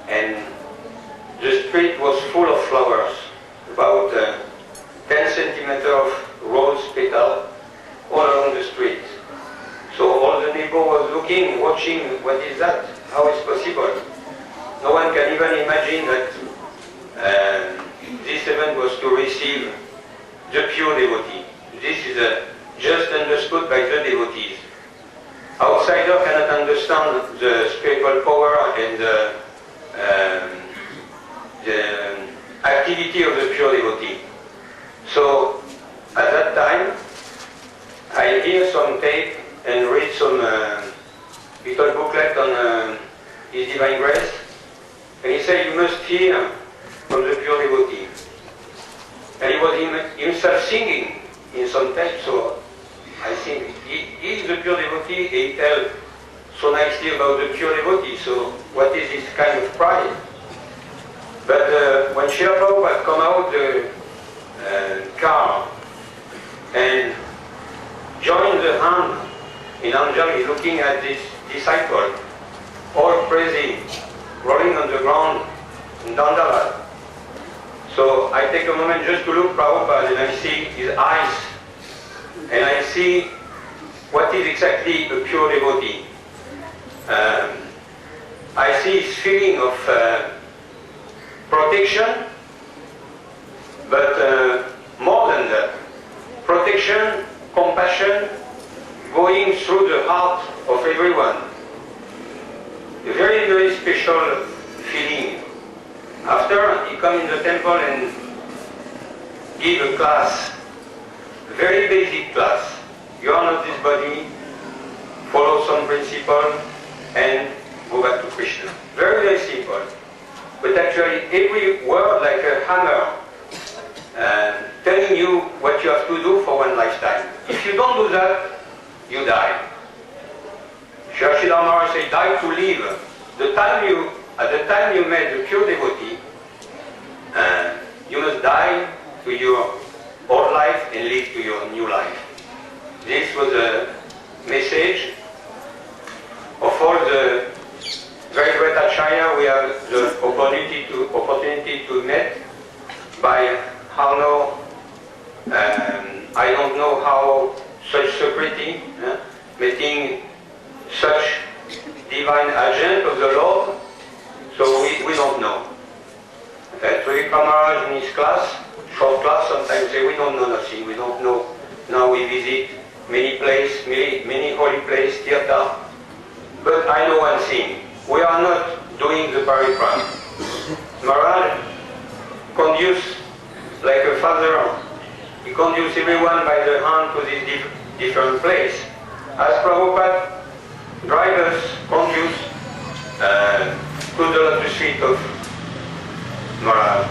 and the street was full of flowers, about 10 centimeters of rose petal all along the street. So all the neighbors was looking, watching, what is that? How is possible? No one can even imagine that this event was to receive the pure devotee. This is just understood by the devotees. Outsider cannot understand the spiritual power and the activity of the pure devotee. So at that time, I hear some tape and read some little booklet on His Divine Grace, and he said, you must hear from the pure devotee. And he was himself singing in some tape, so I think he is the pure devotee, he tells so nicely about the pure devotee, so what is this kind of pride? But when Srila Prabhupada come out the car and join the hand in Anjali, looking at this disciple, all praising, rolling on the ground in Dandala. So I take a moment just to look Prabhupada, and I see his eyes, and I see what is exactly a pure devotee. I see his feeling of protection, but more than that, protection, compassion, going through the heart of everyone. A very, very special feeling. After he come in the temple and give a class,
very basic class. You are not this body, follow some principle, and go back to Krishna. Very, very simple. But actually, every word like a hammer, telling you what you have to do for one lifetime. If you don't do that, you die. Srila Maharaj said, die to live. At the time you met the pure devotee, you must die to your old life and live to your new life. This was a message of all the very great Acharya we have the opportunity to meet by how now, I don't know how such security, meeting such divine agent of the Lord, so we don't know. Trivikrama Maharaj in his class, short class, sometimes say we don't know nothing, we don't know. Now we visit many places, many holy places, tirtha. But I know one thing, we are not doing the parikrama. Maharaj conduces like a father, he conduces everyone by the hand to this different place. As Prabhupada drives us, conduce to the lotus feet of Maharaj.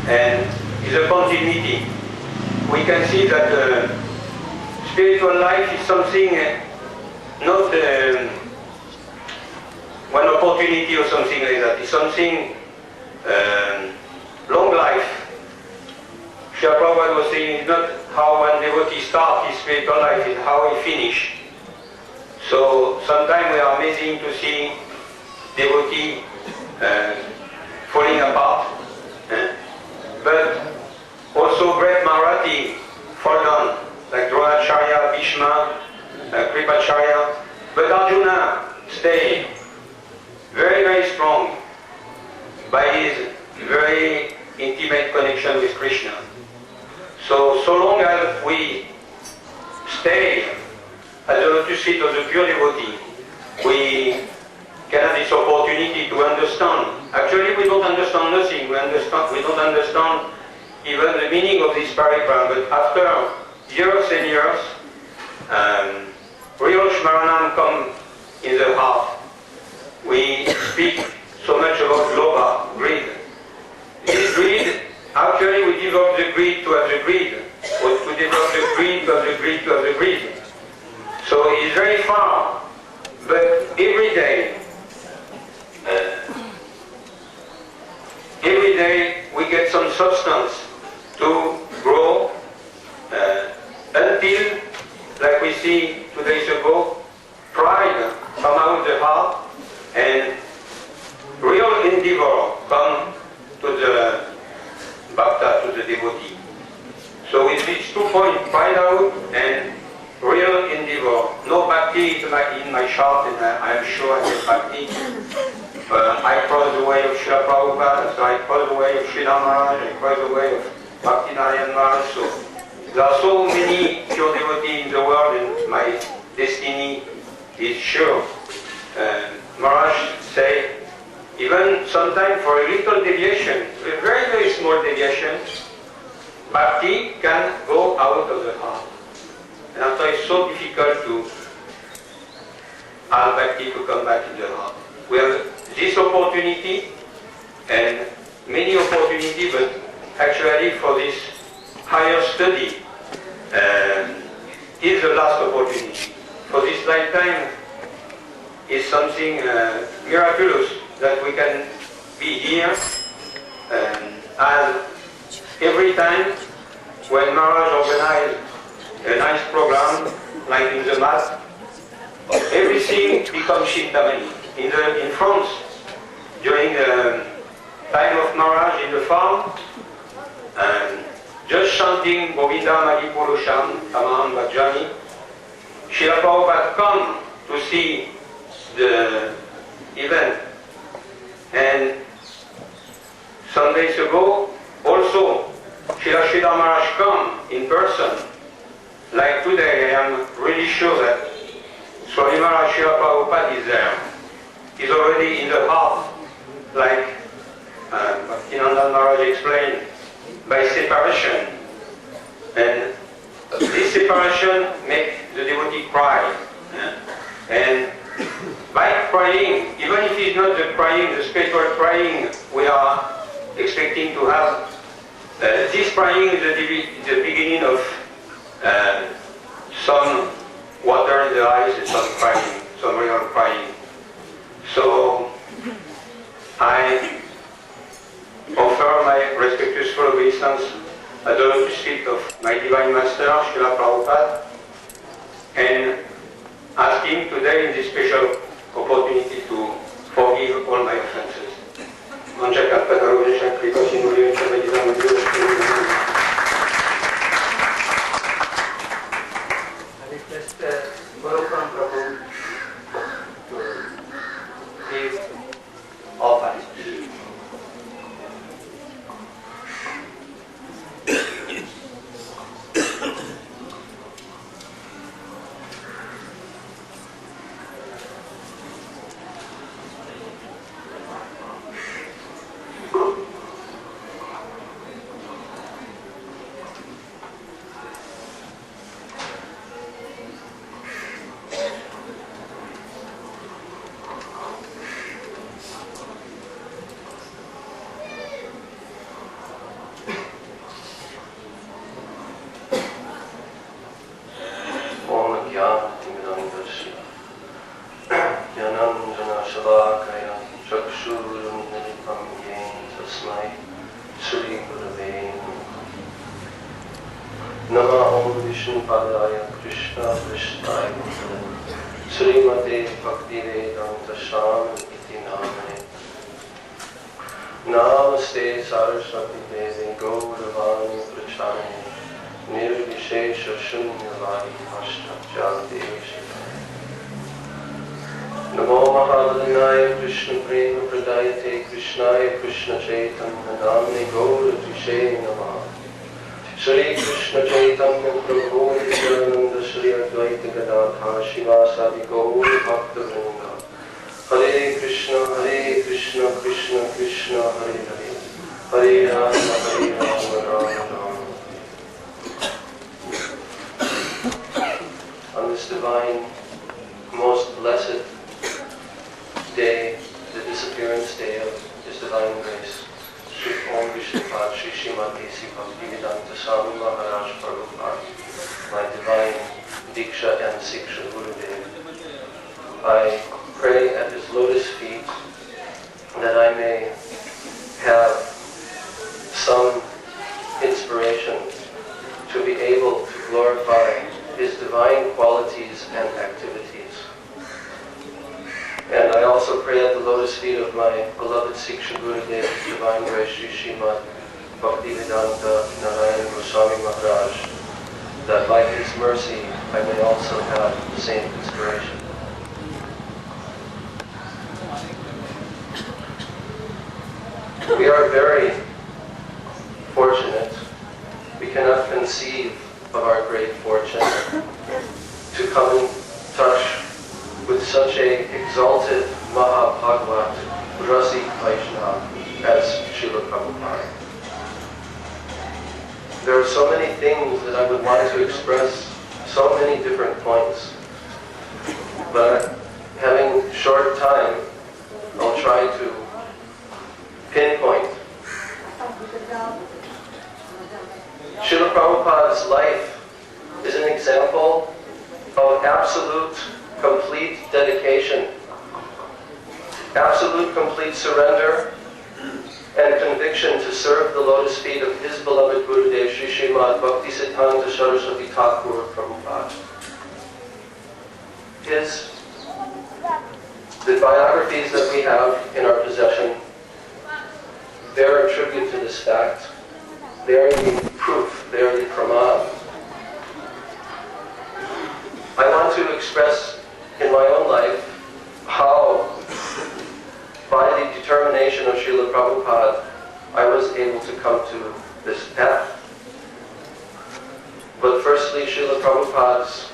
And it's a continuity. We can see that spiritual life is something not one opportunity or something like that. It's something long life. Srila Prabhupada was saying it's not how one devotee starts his spiritual life, it's how he finishes. So sometimes we are amazing to see devotee falling apart, but also great Marathi fall down, like Dronacharya, Bhishma, Kripacharya, but Arjuna stayed very, very strong by his very intimate connection with Krishna. So long as we stay at the lotus feet of the pure devotee, we can have this opportunity to understand. Actually, we don't understand nothing. We don't understand even the meaning of this parikrama. But after years and years, real Shmaranam come in the heart. We speak so much about lobha, greed. This greed, actually we develop the greed to have the greed, or to develop the greed to have the greed to have the greed. So it's very far, but every day we get some substance to grow until, like we see 2 days ago, pride come out of the heart and real endeavor come to the bhakta, to the devotee. So with these 2 points, pride out and real endeavor. No bhakti in my chart, and I am sure I get bhakti. I cross the way of Srila Prabhupada, so I cross the way of Srila Maharaj, I cross the way of Bhaktinarayan Maharaj. So there are so many pure devotees in the world, and my destiny is sure. Maharaj say, even sometimes for a little deviation, a very, very small deviation, bhakti can go out of the heart. And after it's so difficult to ask bhakti to come back in the heart. We have this opportunity and many opportunities, but actually for this higher study is the last opportunity. For this lifetime is something miraculous that we can be here, as every time when Maharaj organized a nice program like in the Mass, everything becomes Chintamani. In France, during the time of Maharaj in the farm, just chanting Govinda Maripurusham Tamam Bhajani, Srila Prabhupada come to see the event. And some days ago, also, Srila Maharaj come in person. Like today, I am really sure that Swami Maharaj Srila Prabhupada is there. He's already in the heart, like Bhaktivedanta Maharaj explained, by separation. And spring, the spiritual spring, we are expecting to have this spring is the beginning of some water in the eyes and some crying, some real crying. So I offer my respectful obeisance at the lotus feet of my Divine Master, Srila Prabhupada, and ask him today in this special opportunity to forgive all my offenses.
I request Varshana Prabhu to give offerings. Srimate Bhaktivedanta Swami Prabhupada. Namaste Saraswati Devi Gauravani Prachani Nirvishesha Shunyavadi Ashtajandeshi. Namo Mahavalaya Krishna Prema Pradayate Krishnaya Krishna Chaitanya Namne Gauravishaya Namaha. Shri Krishna Chaitanya Prabhu Nityananda Shri Advaita Gadadhar Shivasadi Gaur Bhaktivinoda. Hare Krishna Krishna Krishna Hare Hare Hare Rama Rama Rama. On this divine, most blessed day, the disappearance day of His Divine Grace, Shri Om Vishnupad Shri Srimati Bhaktivedanta Swami Maharaja Prabhupada, my divine Diksha and Siksha Gurudev, I pray at His lotus feet that I may have some inspiration to be able to glorify His divine qualities and activities. And I also pray at the lotus feet of my beloved Siksha Gurudev, Divine Grace Sri Srimad Bhaktivedanta Swami Maharaj, that by His mercy I may also have the same inspiration. We are very fortunate. We cannot conceive of our great fortune to come in touch with such a exalted Mahabhagavat Rasik Vaishnava as Srila Prabhupada. There are so many things that I would want to express, so many different points. But having short time, I'll try to pinpoint. Srila Prabhupada's life is an example of absolute, complete dedication, absolute, complete surrender, and conviction to serve the lotus feet of his beloved Gurudev, Sri Srimad Bhaktisiddhanta Saraswati Thakur Prabhupada. The biographies that we have in our possession, they're a tribute to this fact. They are the proof, they are the praman. I want to express in my own life how, by the determination of Srila Prabhupada, I was able to come to this path. But firstly, Srila Prabhupada's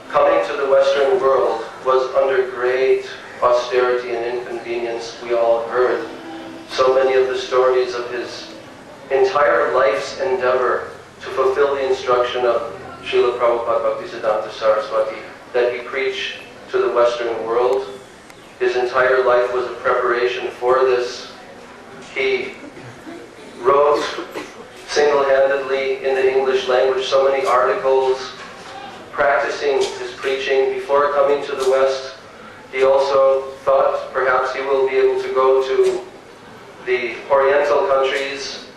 coming to the Western world was under great austerity and inconvenience. We all heard so many of the stories of his entire life's endeavor to fulfill the instruction of Srila Prabhupada Bhaktisiddhanta Saraswati, that he preached to the Western world.
His entire life was a preparation for this. He wrote single-handedly in the English language so many articles, practicing his preaching before coming to the West. He also thought perhaps he will be able to go to the Oriental countries